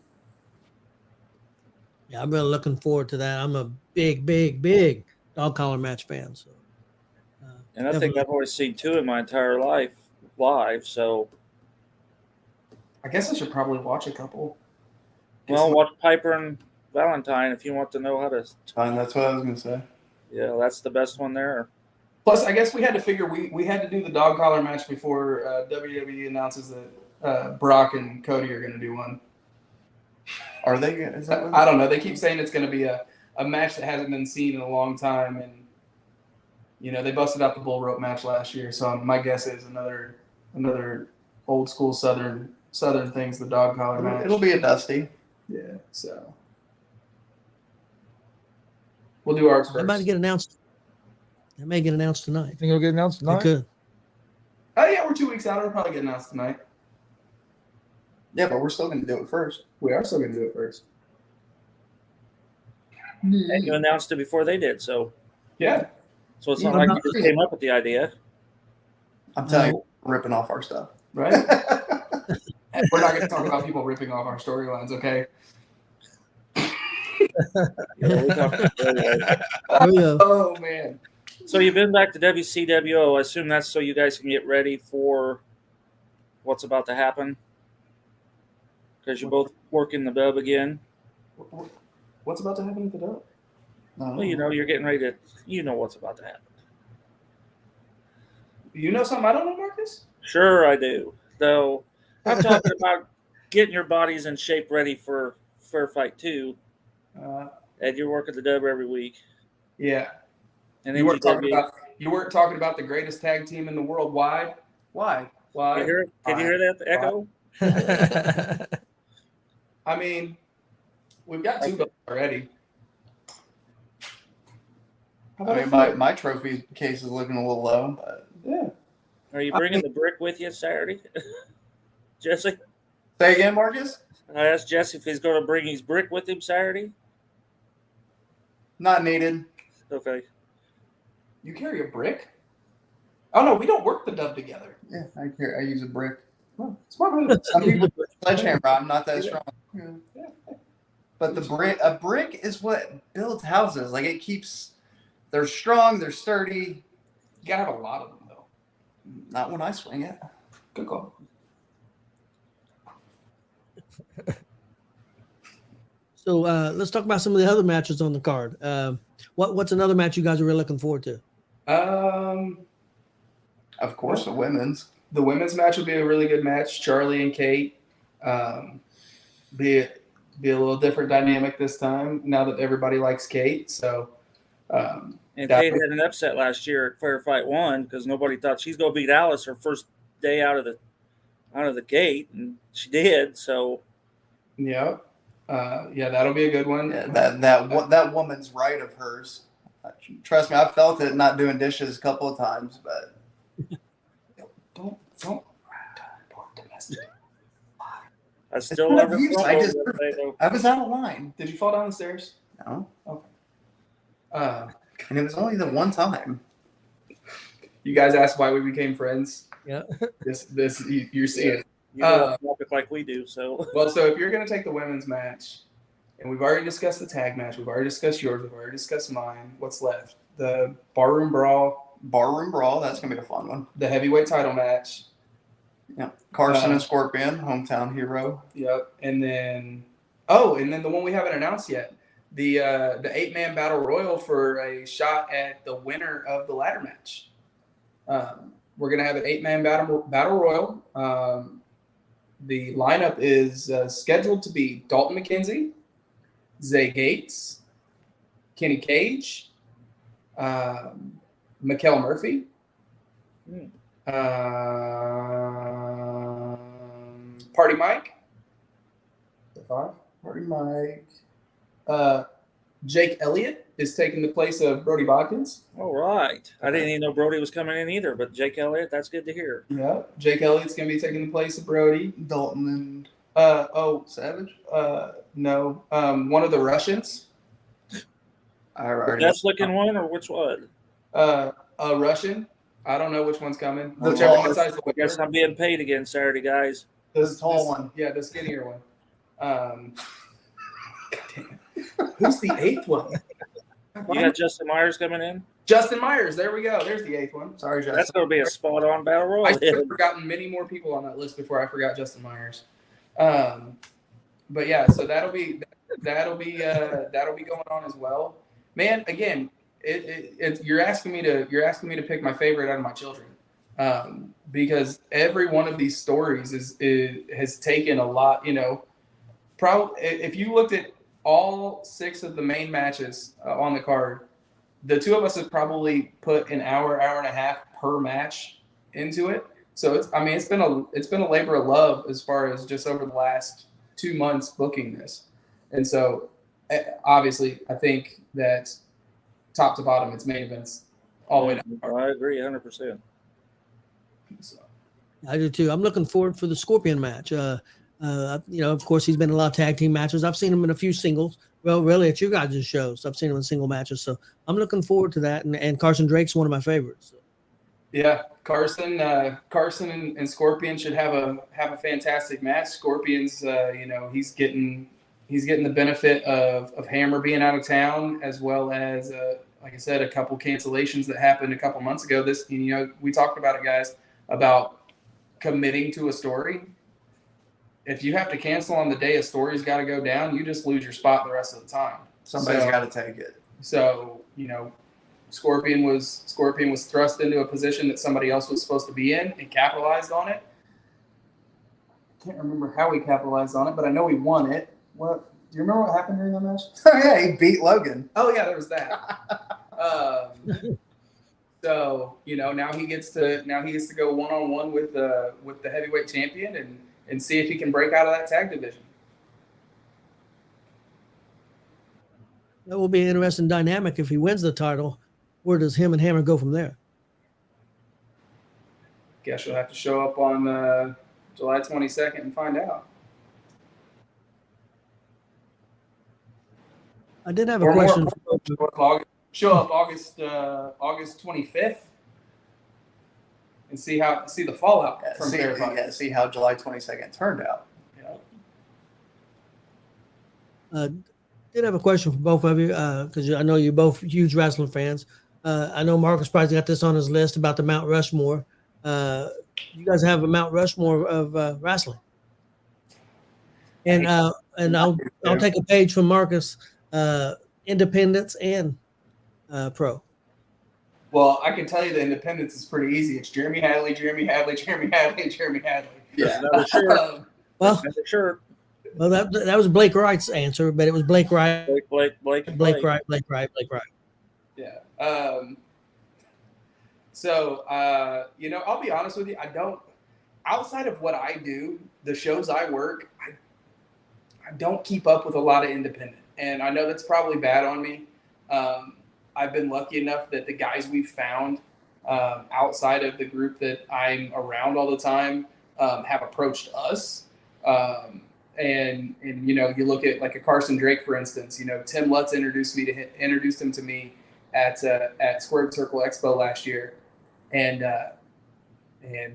Yeah, I'm really looking forward to that. I'm a big dog collar match fan. So, And I think I've always seen 2 in my entire life live. So, I guess I should probably watch a couple. well, watch Piper and Valentine if you want to know how to. Fine, that's what I was gonna say. Yeah, that's the best one there. Plus, I guess we had to figure we had to do the dog collar match before WWE announces that Brock and Cody are going to do one. Are they? Is that what I don't know. They keep saying it's going to be a match that hasn't been seen in a long time, and they busted out the bull rope match last year. So my guess is another old school Southern things, the dog collar match. It'll be a Dusty. Yeah. So we'll do ours first. That might get announced. That may get announced tonight. Think it'll get announced tonight? It could. Oh yeah, we're 2 weeks out. It'll probably get announced tonight. Yeah, but we're still going to do it first. We are still going to do it first. And you announced it before they did, so Yeah. it's not like you just came up with the idea. I'm telling you, we're ripping off our stuff. Right? And we're not going to talk about people ripping off our storylines, okay? Yeah, we talked about that. Oh, man. So you've been back to WCWO. I assume that's so you guys can get ready for what's about to happen? Because you're both working the dub again. What's about to happen at the dub? Well, you're getting ready to. You know what's about to happen. You know something I don't know, Marcus? Sure, I do. Though I'm talking about getting your bodies in shape, ready for Fair Fight 2. And you're working the dub every week. Yeah. And you weren't talking about the greatest tag team in the world. Why? Why? Can you hear that? The echo? I mean, we've got 2 belts already. I mean, my trophy case is looking a little low, but yeah. Are you bringing the brick with you Saturday, Jesse? Say again, Marcus? I asked Jesse if he's going to bring his brick with him Saturday. Not needed. Okay. You carry a brick? Oh no, we don't work the dub together. Yeah, I use a brick. Oh, smart move. Some people do a sledgehammer. I'm not that strong. Yeah. But a brick is what builds houses. Like, it keeps. They're strong. They're sturdy. You gotta have a lot of them though. Not when I swing it. Good call. So let's talk about some of the other matches on the card. What's another match you guys are really looking forward to? Of course, the women's. The women's match will be a really good match. Charlie and Kate. Be a little different dynamic this time. Now that everybody likes Kate, so. And Kate had an upset last year at Fair Fight 1 because nobody thought she's going to beat Alice her first day out of the gate, and she did. So. Yeah. That'll be a good one. Yeah, that woman's right of hers. Trust me, I felt it not doing dishes a couple of times, but don't domestic. I still never. I was out of line. Did you fall down the stairs? No. Okay. And it was only the one time. You guys asked why we became friends. Yeah. You're seeing. You don't look like we do, so. Well, so if you're going to take the women's match, and we've already discussed the tag match, we've already discussed yours, we've already discussed mine. What's left? The Barroom Brawl. Barroom Brawl. That's gonna be a fun one. The heavyweight title match. Yeah. Carson and Scorpion, hometown hero. Yep. And then the one we haven't announced yet, the 8-man battle royal for a shot at the winner of the ladder match. We're gonna have an 8-man battle royal. The lineup is scheduled to be Dalton McKenzie, Zay Gates, Kenny Cage, Mikkel Murphy, Party Mike, Party Mike. Jake Elliott is taking the place of Brody Bodkins. All right. I didn't even know Brody was coming in either, but Jake Elliott, that's good to hear. Yeah, Jake Elliott's going to be taking the place of Brody. Dalton and Savage. No, one of the Russians. The best looking one, or which one? A Russian. I don't know which one's coming. The Whichever tallest. decides to I guess I'm being paid again Saturday, guys. The tall one. Yeah, the skinnier one. God damn it. Who's the eighth one? You got Justin Myers coming in? Justin Myers. There we go. There's the eighth one. Sorry, Justin. That's going to be a spot-on battle royal. I should have forgotten many more people on that list before I forgot Justin Myers. But yeah, so that'll be going on as well. Man, again, you're asking me to pick my favorite out of my children, because every one of these stories has taken a lot. You know, probably if you looked at all 6 of the main matches on the card, the two of us have probably put an hour and a half per match into it. So it's been a labor of love as far as just over the last 2 months booking this. And so obviously I think that top to bottom, it's main events all the way down. I agree 100%. So. I do too. I'm looking forward for the Scorpion match. Of course, he's been in a lot of tag team matches. I've seen him in a few singles. Well, really, at you guys' shows, I've seen him in single matches. So I'm looking forward to that. And Carson Drake's one of my favorites. So. Yeah, Carson and Scorpion should have a fantastic match. Scorpion's, he's getting the benefit of Hammer being out of town, as well as, like I said, a couple cancellations that happened a couple months ago. We talked about it, guys, about committing to a story. If you have to cancel on the day a story's got to go down, you just lose your spot the rest of the time. Somebody's got to take it. So, Scorpion was thrust into a position that somebody else was supposed to be in and capitalized on it. Can't remember how he capitalized on it, but I know he won it. What? Do you remember what happened during that match? Oh yeah, he beat Logan. Oh yeah, there was that. So now he gets to go one-on-one with the heavyweight champion and see if he can break out of that tag division. That will be an interesting dynamic if he wins the title. Where does him and Hammer go from there? Guess you'll have to show up on July 22nd and find out. I did have a question. Show up August 25th and see the fallout from Fairfight. See how July 22nd turned out. Did have a question for both of you because I know you're both huge wrestling fans. I know Marcus probably got this on his list about the Mount Rushmore. You guys have a Mount Rushmore of wrestling, and I'll take a page from Marcus. Independence and pro. Well, I can tell you the independence is pretty easy. It's Jeremy Hadley, Jeremy Hadley, Jeremy Hadley, Jeremy Hadley. Yeah. Sure. Well, that was Blake Wright's answer, but it was Blake Wright. Blake Wright. Yeah. So, I'll be honest with you. I don't, outside of what I do, the shows I work, I don't keep up with a lot of independent. And I know that's probably bad on me. I've been lucky enough that the guys we've found outside of the group that I'm around all the time have approached us. And you look at like a Carson Drake, for instance. Tim Lutz introduced him to me at Squared Circle Expo last year, and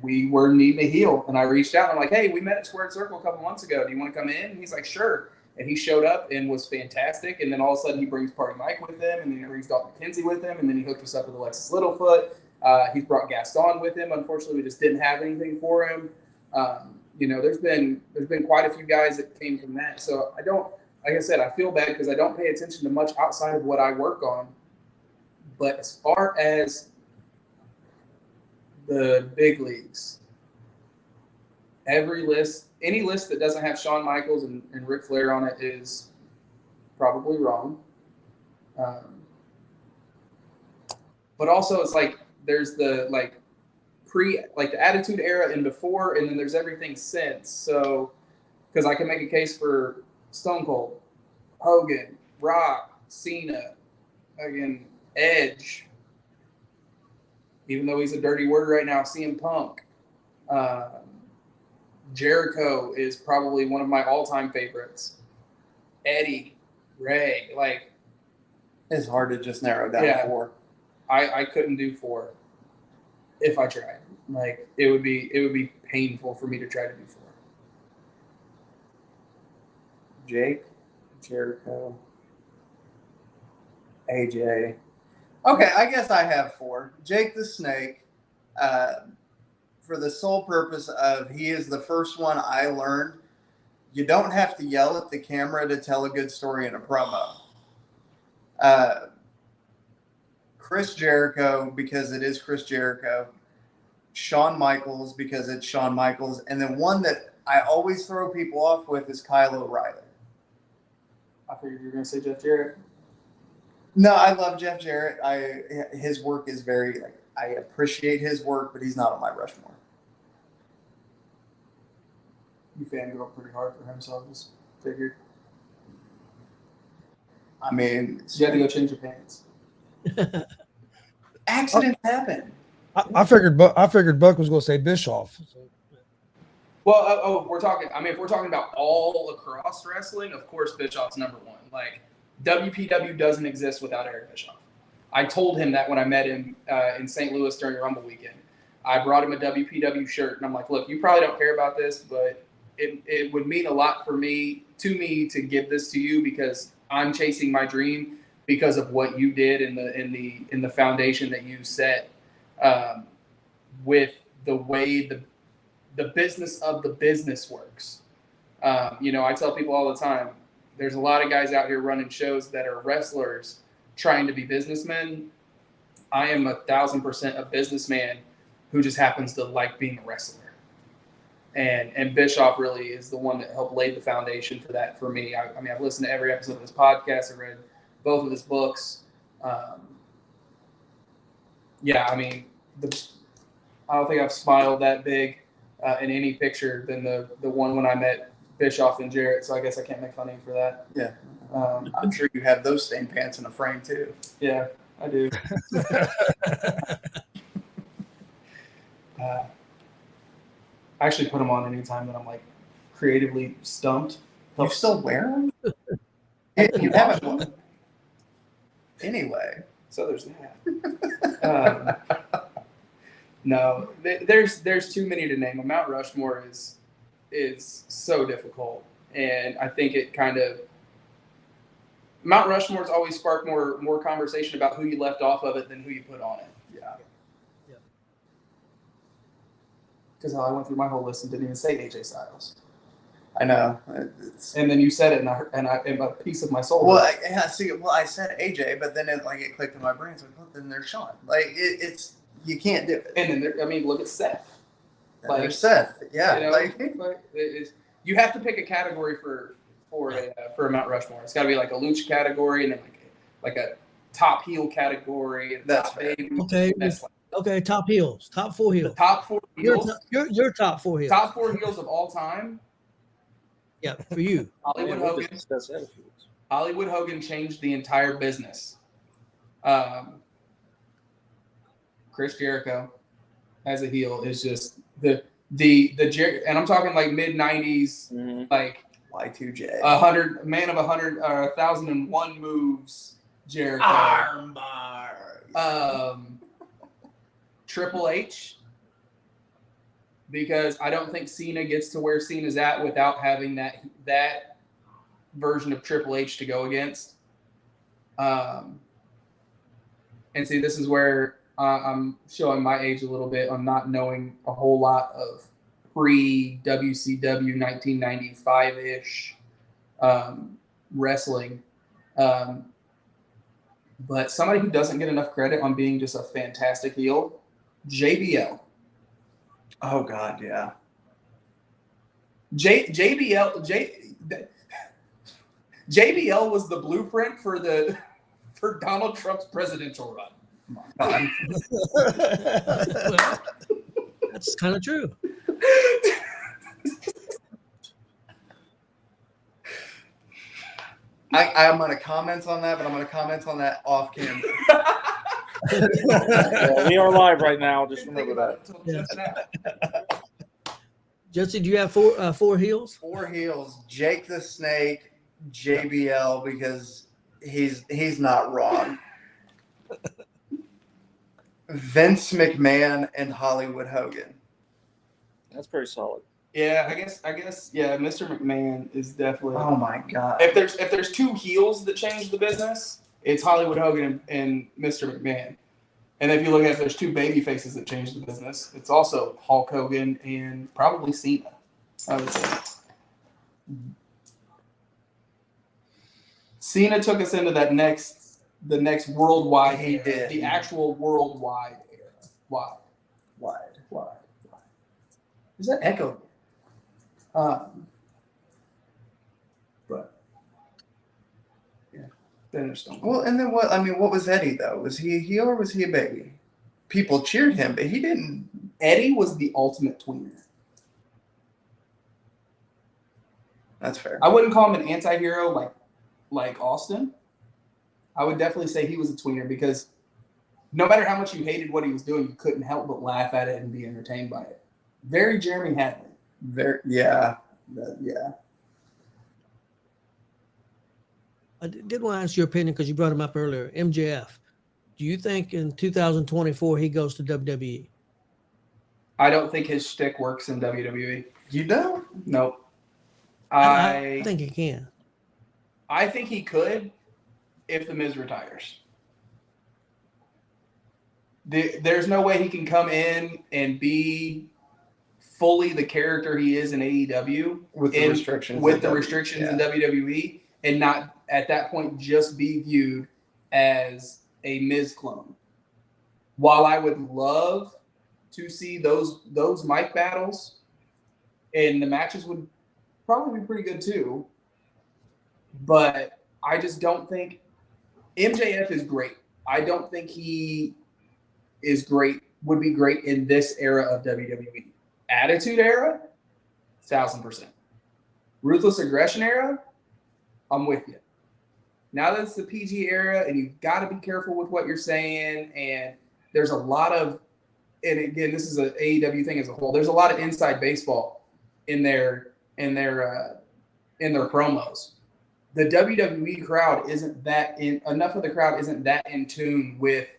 we were needing a heel. And I reached out and I'm like, hey, we met at Squared Circle a couple months ago. Do you want to come in? And he's like, sure. And he showed up and was fantastic. And then all of a sudden he brings Party Mike with him, and then he brings Dalton McKenzie with him, and then he hooked us up with Alexis Littlefoot. He's brought Gaston with him. Unfortunately, we just didn't have anything for him. There's been quite a few guys that came from that. So I don't, like I said, I feel bad because I don't pay attention to much outside of what I work on. But as far as the big leagues, every list, any list that doesn't have Shawn Michaels and Ric Flair on it is probably wrong. But also, it's like there's the like the Attitude Era and before, and then there's everything since. So, because I can make a case for Stone Cold, Hogan, Rock, Cena, again, Edge. Even though he's a dirty word right now, CM Punk. Jericho is probably one of my all-time favorites. Eddie, Ray, like It's hard to just narrow down Yeah. 4. I couldn't do 4 if I tried. Like it would be painful for me to try to do 4. Jake, Jericho, AJ. Okay, I guess I have 4. Jake the Snake, for the sole purpose of he is the first one I learned. You don't have to yell at the camera to tell a good story in a promo. Chris Jericho, because it is Chris Jericho. Shawn Michaels, because it's Shawn Michaels. And then one that I always throw people off with is Kyle O'Reilly. I figured you were going to say Jeff Jarrett. No, I love Jeff Jarrett. His work is very, I appreciate his work, but he's not on my Rushmore. You fangirl pretty hard for him, so I just figured. I mean, You had to go change your pants. accidents happen. I figured Buck was going to say Bischoff. Well, if we're talking about all across wrestling, of course, Bischoff's number 1. Like, WPW doesn't exist without Eric Bischoff. I told him that when I met him in St. Louis during Rumble weekend. I brought him a WPW shirt, and I'm like, look, you probably don't care about this, but it would mean a lot to me to give this to you because I'm chasing my dream because of what you did in the foundation that you set with the way the business of the business works. I tell people all the time, there's a lot of guys out here running shows that are wrestlers trying to be businessmen. I am 1,000% a businessman who just happens to like being a wrestler. And Bischoff really is the one that helped lay the foundation for that for me. I mean, I've listened to every episode of his podcast. I read both of his books. I mean, I don't think I've smiled that big in any picture than the one when I met Bischoff and Jarrett. So I guess I can't make fun of you for that. Yeah. I'm sure you have those stained pants in a frame too. Yeah, I do. I actually put them on anytime that I'm like creatively stumped. You still wear them? You haven't one. Anyway. So there's that. No, there's too many to name. Mount Rushmore is so difficult, and I think it kind of Mount Rushmore's always sparked more conversation about who you left off of it than who you put on it. Yeah. Because I went through my whole list and didn't even say AJ Styles. I know. And then you said it, and a piece of my soul. Well, I said AJ, but then it clicked in my brain. So then there's Shawn. It's you can't do it. And then look at Seth. There's Seth. Yeah. You have to pick a category for a Mount Rushmore. It's got to be like a lucha category, and then like a top heel category. And that's top fair. Okay. Okay. Top heels. Top 4 heels. The top 4 heels. Your top 4 heels. Top 4 heels of all time. Yeah, for you. Hollywood Hogan changed the entire business. Chris Jericho as a heel is just the and I'm talking like mid 90s, like Y2J, 1,001 moves. Jericho, Armbar, Triple H. Because I don't think Cena gets to where Cena's at without having that version of Triple H to go against. And see, this is where I'm showing my age a little bit on not knowing a whole lot of pre-WCW 1995-ish wrestling. But somebody who doesn't get enough credit on being just a fantastic heel, JBL. Oh God, yeah. JBL was the blueprint for Donald Trump's presidential run. Well, that's kind of true. I'm going to comment on that, but I'm going to comment on that off camera. Yeah, we are live right now. Just remember that. Jesse, do you have four heels? 4 heels. Jake the Snake, JBL, because he's not wrong. Vince McMahon and Hollywood Hogan. That's pretty solid. Yeah, I guess. Yeah, Mr. McMahon is definitely. Oh my God! If there's 2 heels that change the business, it's Hollywood Hogan and Mr. McMahon. And if you look at if there's 2 baby faces that change the business, it's also Hulk Hogan and probably Cena, I would say. Cena took us into the next worldwide He era, did. the actual worldwide era. Wide. Is that echo? But yeah, then Well, and then what? I mean, what was Eddie though? Was he a heel or was he a baby? People cheered him, but he didn't. Eddie was the ultimate tweener. That's fair. I wouldn't call him an anti-hero like Austin. I would definitely say he was a tweener because no matter how much you hated what he was doing, you couldn't help but laugh at it and be entertained by it. Very Jeremy Hadley. Yeah. I did want to ask your opinion because you brought him up earlier. MJF. Do you think in 2024 he goes to WWE? I don't think his shtick works in WWE. You don't? Nope. I think he can. I think he could if The Miz retires. There's no way he can come in and be fully the character he is in AEW with the restrictions in WWE and not at that point just be viewed as a Miz clone. While I would love to see those mic battles, and the matches would probably be pretty good too, but I just don't think MJF is great. I don't think he would be great in this era of WWE. Attitude era, 1,000%. Ruthless aggression era, I'm with you. Now that it's the PG era and you've got to be careful with what you're saying, and there's a lot of, and again, this is an AEW thing as a whole, there's a lot of inside baseball in their promos. The WWE crowd enough of the crowd isn't that in tune with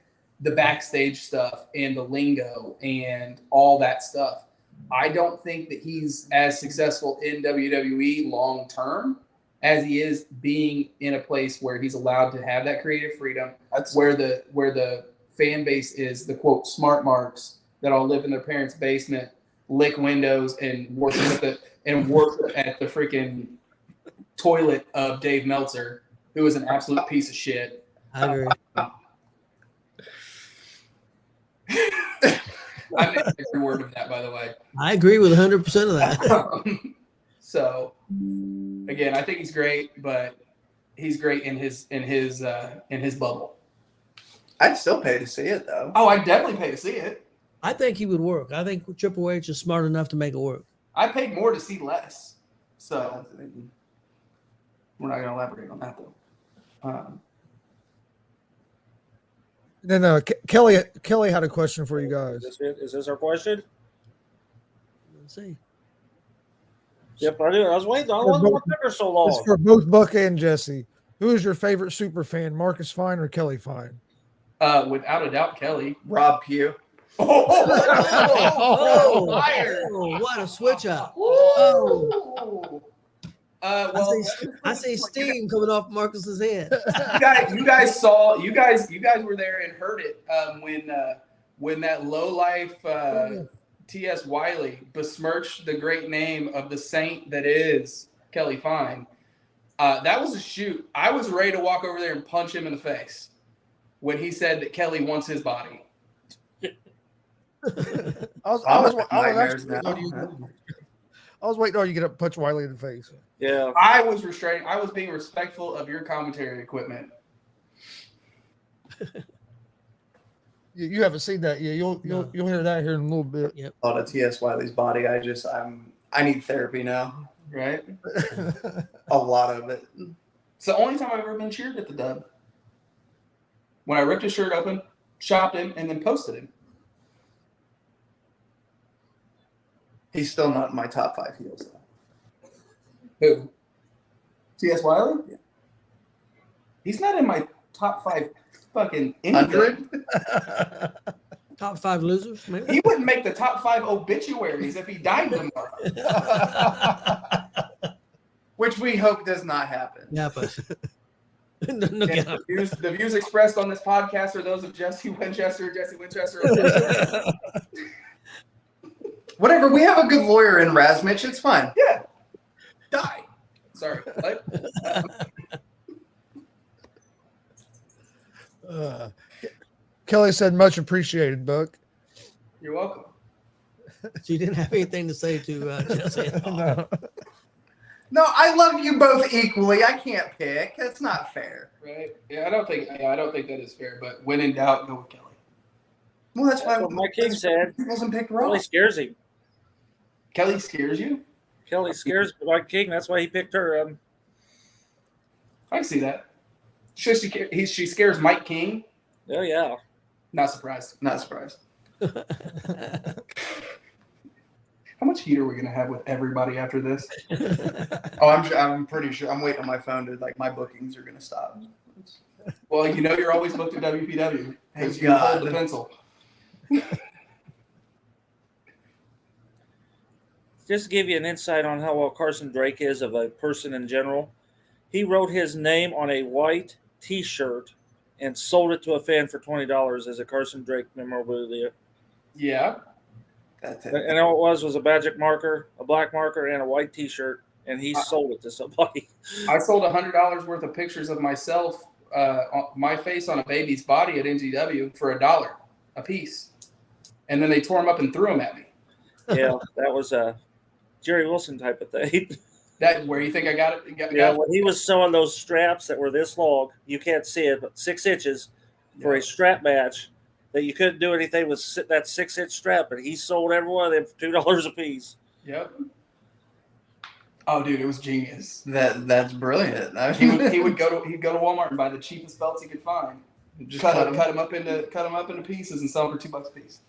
the backstage stuff and the lingo and all that stuff. I don't think that he's as successful in WWE long term as he is being in a place where he's allowed to have that creative freedom. That's where the fan base is the quote smart marks that all live in their parents' basement, lick windows, and work at the freaking toilet of Dave Meltzer, who is an absolute piece of shit. I agree. I made every word of that, by the way. I agree with 100% of that. So, again, I think he's great, but he's great in his bubble. I'd still pay to see it though. Oh, I'd definitely pay to see it. I think he would work. I think Triple H is smart enough to make it work. I paid more to see less. So, we're not going to elaborate on that though. Then Kelly had a question for you guys. Is this our question? Let's see. Yep, I do. I was waiting. I wasn't there so long. It's for both Buck and Jesse. Who is your favorite super fan, Marcus Fine or Kelly Fine? Without a doubt, Kelly. Rob Pugh. Oh, what a switch up. Oh. I see steam coming off Marcus's head. You guys were there and heard it when that lowlife T.S. Wiley besmirched the great name of the saint that is Kelly Fine. That was a shoot. I was ready to walk over there and punch him in the face when he said that Kelly wants his body. I was waiting on you to get up and punch Wiley in the face. Yeah. I was restrained. I was being respectful of your commentary equipment. You haven't seen that yet. You'll hear that here in a little bit. Yep. A lot of T.S. Wiley's body. I need therapy now. Right? A lot of it. It's the only time I've ever been cheered at the dub. When I ripped his shirt open, chopped him, and then posted him. He's still not in my top 5 heels, though. Who? T.S. Wiley? Yeah. He's not in my top 5 fucking anything. 100? Top 5 losers, maybe. He wouldn't make the top 5 obituaries if he died tomorrow. Which we hope does not happen. Yeah, but And the views expressed on this podcast are those of Jesse Winchester. Whatever. We have a good lawyer in Razmich. It's fine. Yeah. Die. Sorry. What? Kelly said, "Much appreciated, Buck." You're welcome. She didn't have anything to say to Jesse. No, I love you both equally. I can't pick. That's not fair. Right? Yeah, I don't think that is fair. But when in doubt, go with Kelly. Well, that's why What my king said. he wasn't picked Kelly wrong. scares him. Kelly scares you? Kelly scares my king. That's why he picked her. I can see that. She scares Mike King. Oh yeah. Not surprised. Not surprised. How much heat are we gonna have with everybody after this? Oh, I'm pretty sure. I'm waiting on my phone to my bookings are gonna stop. Well, you're always booked at WPW. Thank You God. hold the pencil. Just to give you an insight on how well Carson Drake is of a person in general, he wrote his name on a white T-shirt and sold it to a fan for $20 as a Carson Drake memorabilia. Yeah. That's it. And all it was a magic marker, a black marker, and a white T-shirt, and he sold it to somebody. I sold $100 worth of pictures of myself, my face on a baby's body at NGW for $1 a piece, and then they tore them up and threw them at me. Yeah, that was a Jerry Wilson type of thing. That where you think I got it? Yeah, when he was sewing those straps that were this long, you can't see it, but 6 inches for a strap match, that you couldn't do anything with that 6-inch strap, and he sold every one of them for $2 a piece. Yep. Oh, dude, it was genius. That's brilliant. I He'd mean, go to Walmart and buy the cheapest belts he could find. just Cut them up into pieces and sell them for $2 a piece.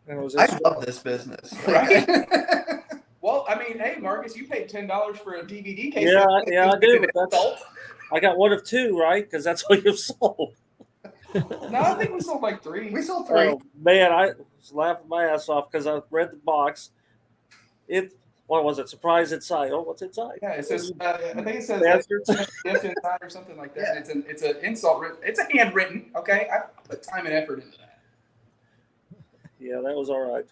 And it was I love this business. Right? Well, I mean, hey, Marcus, you paid $10 for a DVD case. Yeah, I do. But I got one of 2, right? Because that's what you sold. No, I think we sold like 3. We sold 3. Oh, man, I was laughing my ass off because I read the box. What was it? Surprise inside. Oh, what's inside? Yeah, it says. I think it says Bastards. gift inside or something like that. Yeah. It's an insult. It's a handwritten. Okay, I put time and effort into that. Yeah, that was all right.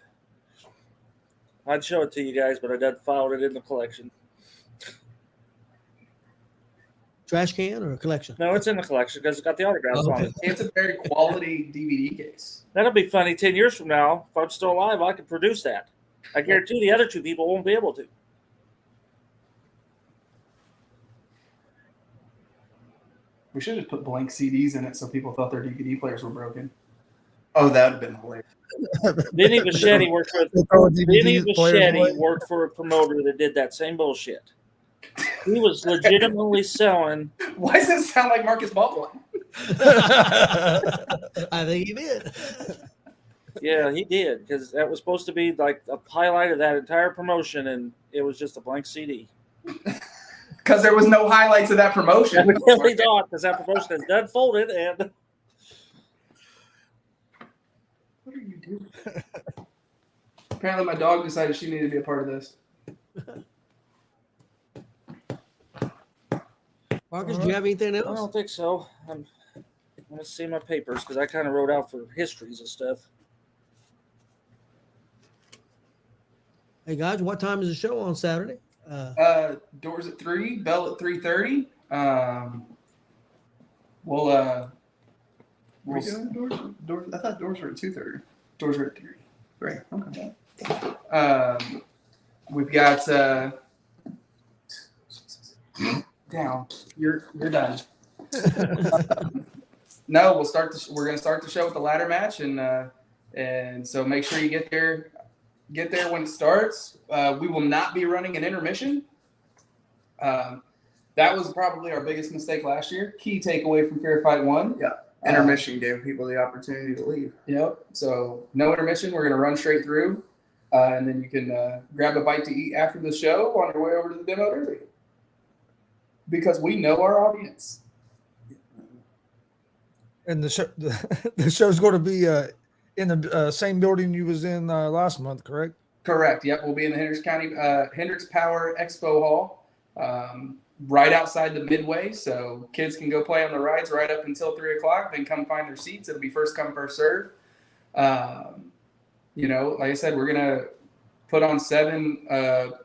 I'd show it to you guys, but I done filed it in the collection. Trash can or a collection? No, it's in the collection because it's got the autographs on it. It's a very quality DVD case. That'll be funny 10 years from now. If I'm still alive, I can produce that. I guarantee the other 2 people won't be able to. We should have put blank CDs in it so people thought their DVD players were broken. Oh, that would have been hilarious. Vinny Bichetti worked for a promoter that did that same bullshit. He was legitimately selling. Why does it sound like Marcus Baldwin? I think he did. Yeah, he did, because that was supposed to be like a highlight of that entire promotion, and it was just a blank CD. Because there was no highlights of that promotion. Evidently not, because that promotion is done folded, and what are you doing? Apparently, my dog decided she needed to be a part of this. Marcus, do you have anything I else? don't think so. I'm going to see my papers, because I kind of wrote out for histories and stuff. Hey guys, what time is the show on Saturday? Doors at 3, bell at 3:30. We'll Doors? I thought doors were at 2:30. doors are at 3. Great. Okay. We've got down. You're done. No, we're going to start the show with the ladder match, and so make sure you get there when it starts. We will not be running an intermission. That was probably our biggest mistake last year. Key takeaway from Fair Fight 1. Yeah. Intermission gave people the opportunity to leave. Yep. So no intermission. We're going to run straight through, and then you can grab a bite to eat after the show on your way over to the demo derby. Because we know our audience. And the show's going to be in the same building you was in last month, correct? Correct. Yep. We'll be in the Hendricks County Hendricks Power Expo Hall, right outside the Midway. So kids can go play on the rides right up until 3:00. Then come find their seats. It'll be first come, first serve. Like I said, we're gonna put on 7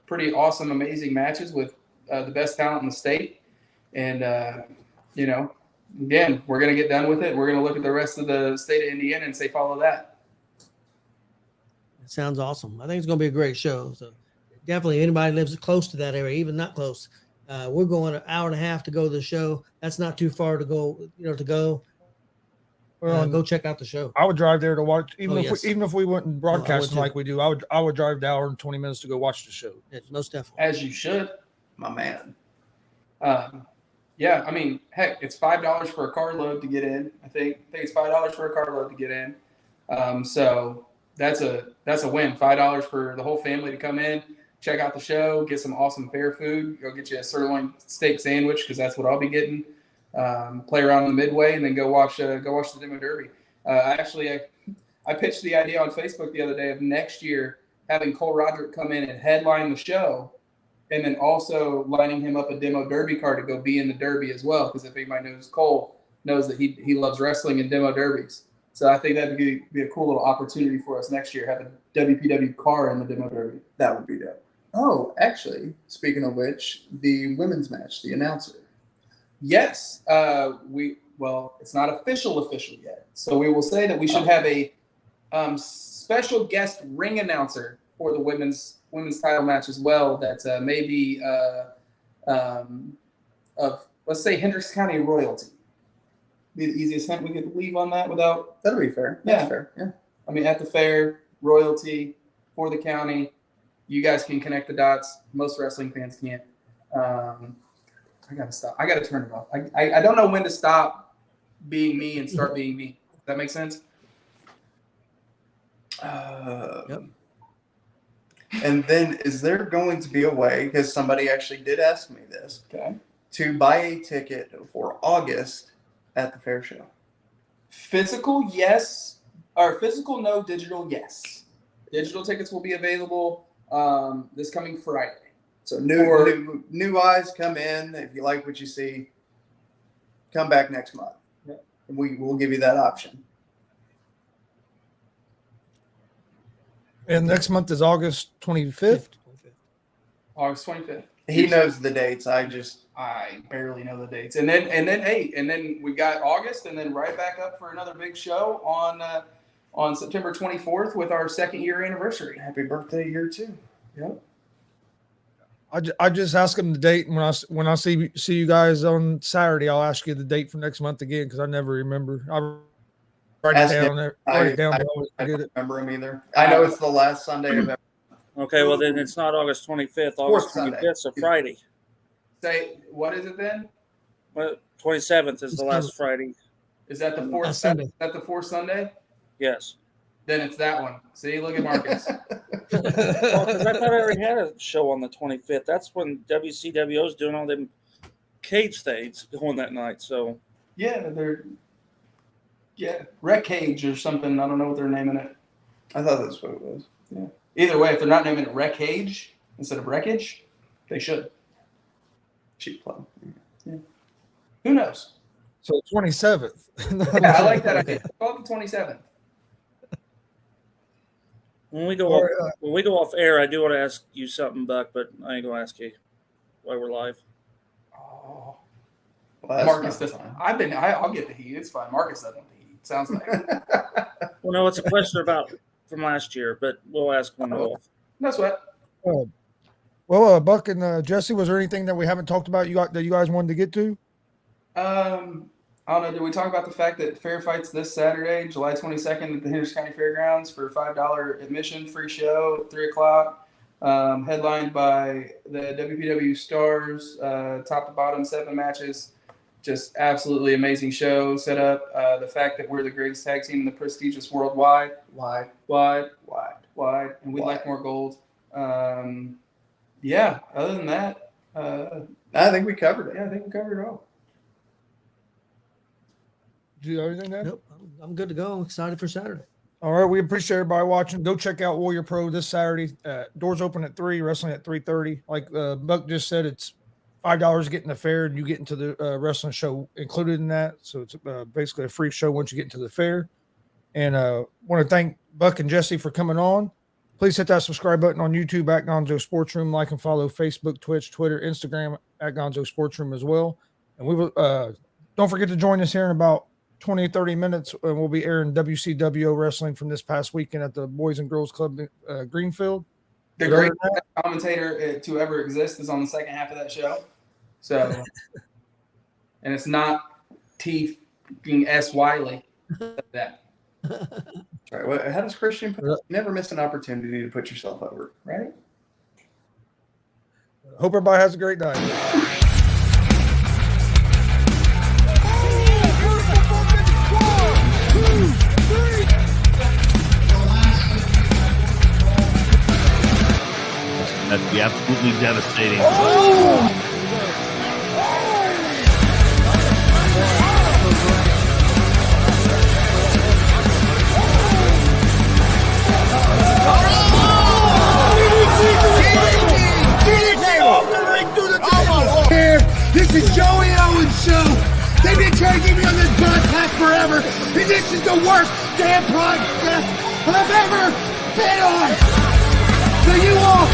pretty awesome, amazing matches with the best talent in the state. And again, we're gonna get done with it. We're gonna look at the rest of the state of Indiana and say follow that. It sounds awesome. I think it's going to be a great show. So definitely anybody lives close to that area, even not close. We're going an hour and a half to go to the show. That's not too far to go, go check out the show. I would drive there to watch, even if we wouldn't broadcast like we do. I would drive the hour and 20 minutes to go watch the show. Yeah, most definitely. As you should. My man. Yeah, I mean, heck, it's $5 for a carload to get in. I think it's $5 for a carload to get in. So that's a win. $5 for the whole family to come in, check out the show, get some awesome fair food. Go get you a sirloin steak sandwich because that's what I'll be getting. Play around the Midway and then go watch the demo derby. I pitched the idea on Facebook the other day of next year having Cole Roderick come in and headline the show, and then also lining him up a demo derby card to go be in the derby as well. Because if anybody knows Cole, knows that he loves wrestling and demo derbies. So I think that'd be a cool little opportunity for us next year, have a WPW car in the demo derby. That would be dope. Oh, actually, speaking of which, the women's match, the announcer. Yes, it's not official yet. So we will say that we should have a special guest ring announcer for the women's title match as well. That may be of, let's say, Hendricks County royalty. Be the easiest hint we could leave on that without. That'll be fair. That's fair. Yeah. I mean, at the fair, royalty for the county. You guys can connect the dots. Most wrestling fans can't. I gotta stop. I gotta turn it off. I don't know when to stop being me and start being me. Does that make sense? Yep. And then is there going to be a way, because somebody actually did ask me this, Okay. to buy a ticket for August at the fair show? Physical, yes. Or physical, no. Digital, yes. Digital tickets will be available this coming Friday. So new eyes come in. If you like what you see, come back next month. Yeah. And we'll give you that option. And next month is August 25th. August 25th. He knows the dates. I barely know the dates. And then we got August, and then right back up for another big show on September 24th with our 2nd year anniversary. Happy birthday year 2. Yep. I just ask him the date, and when I see you guys on Saturday, I'll ask you the date for next month again because I never remember. I write it down. I don't remember him either. I know it's the last Sunday of every. Okay, well then it's not August 25th. August 25th is a Friday. Say, what is it then? Well, 27th is the last Friday. Is that the fourth Sunday? Is that the fourth Sunday? Yes. Then it's that one. See, look at Marcus. Well, because I thought I already had a show on the 25th. That's when WCWO is doing all them cage things going that night. So yeah, Wreck Cage or something. I don't know what they're naming it. I thought that's what it was. Yeah. Either way, if they're not naming it Wreck Cage instead of Wreckage, they should. Cheap plug. Yeah. Who knows? So 27th. Yeah, I like that idea. Call it the 27th. when we go off air, I do want to ask you something, Buck, but I ain't gonna ask you while we're live. Oh, well, Marcus doesn't. I'll get the heat. It's fine. Marcus doesn't want the heat. Sounds like. Well, no, it's a question about from last year, but we'll ask one off. No sweat. Well, Buck and Jesse, was there anything that we haven't talked about that you guys wanted to get to? I don't know. Did we talk about the fact that Fair Fight's this Saturday, July 22nd, at the Hendricks County Fairgrounds for $5 admission, free show at 3 o'clock, headlined by the WPW stars, top to bottom, 7 matches. Just absolutely amazing show set up. The fact that we're the greatest tag team in the prestigious worldwide, wide, and we'd like more gold. Yeah, other than that, I think we covered it. yeah, I think we covered it all. Do you have anything there? Nope, I'm good to go. I'm excited for Saturday. All right, we appreciate everybody watching. Go check out Warrior Pro this Saturday. Doors open at 3, wrestling at 3:30. Like Buck just said, it's $5 to get in the fair, and you get into the wrestling show included in that. So it's basically a free show once you get into the fair. And want to thank Buck and Jesse for coming on. Please hit that subscribe button on YouTube at Gonzosportsroom. Like and follow Facebook, Twitch, Twitter, Instagram at Gonzosportsroom as well. And we will don't forget to join us here in about 20, 30 minutes, and we'll be airing WCW wrestling from this past weekend at the Boys and Girls Club Greenfield. The greatest commentator to ever exist is on the second half of that show. So, and it's not T S Wiley. That. That's right. Well, how does Christian put, never miss an opportunity to put yourself over, right? Hope everybody has a great night. That'd be absolutely devastating. This is Joey Owens' show. They've been trying to get me on this podcast forever, and this is the worst damn podcast I've ever been on. So you all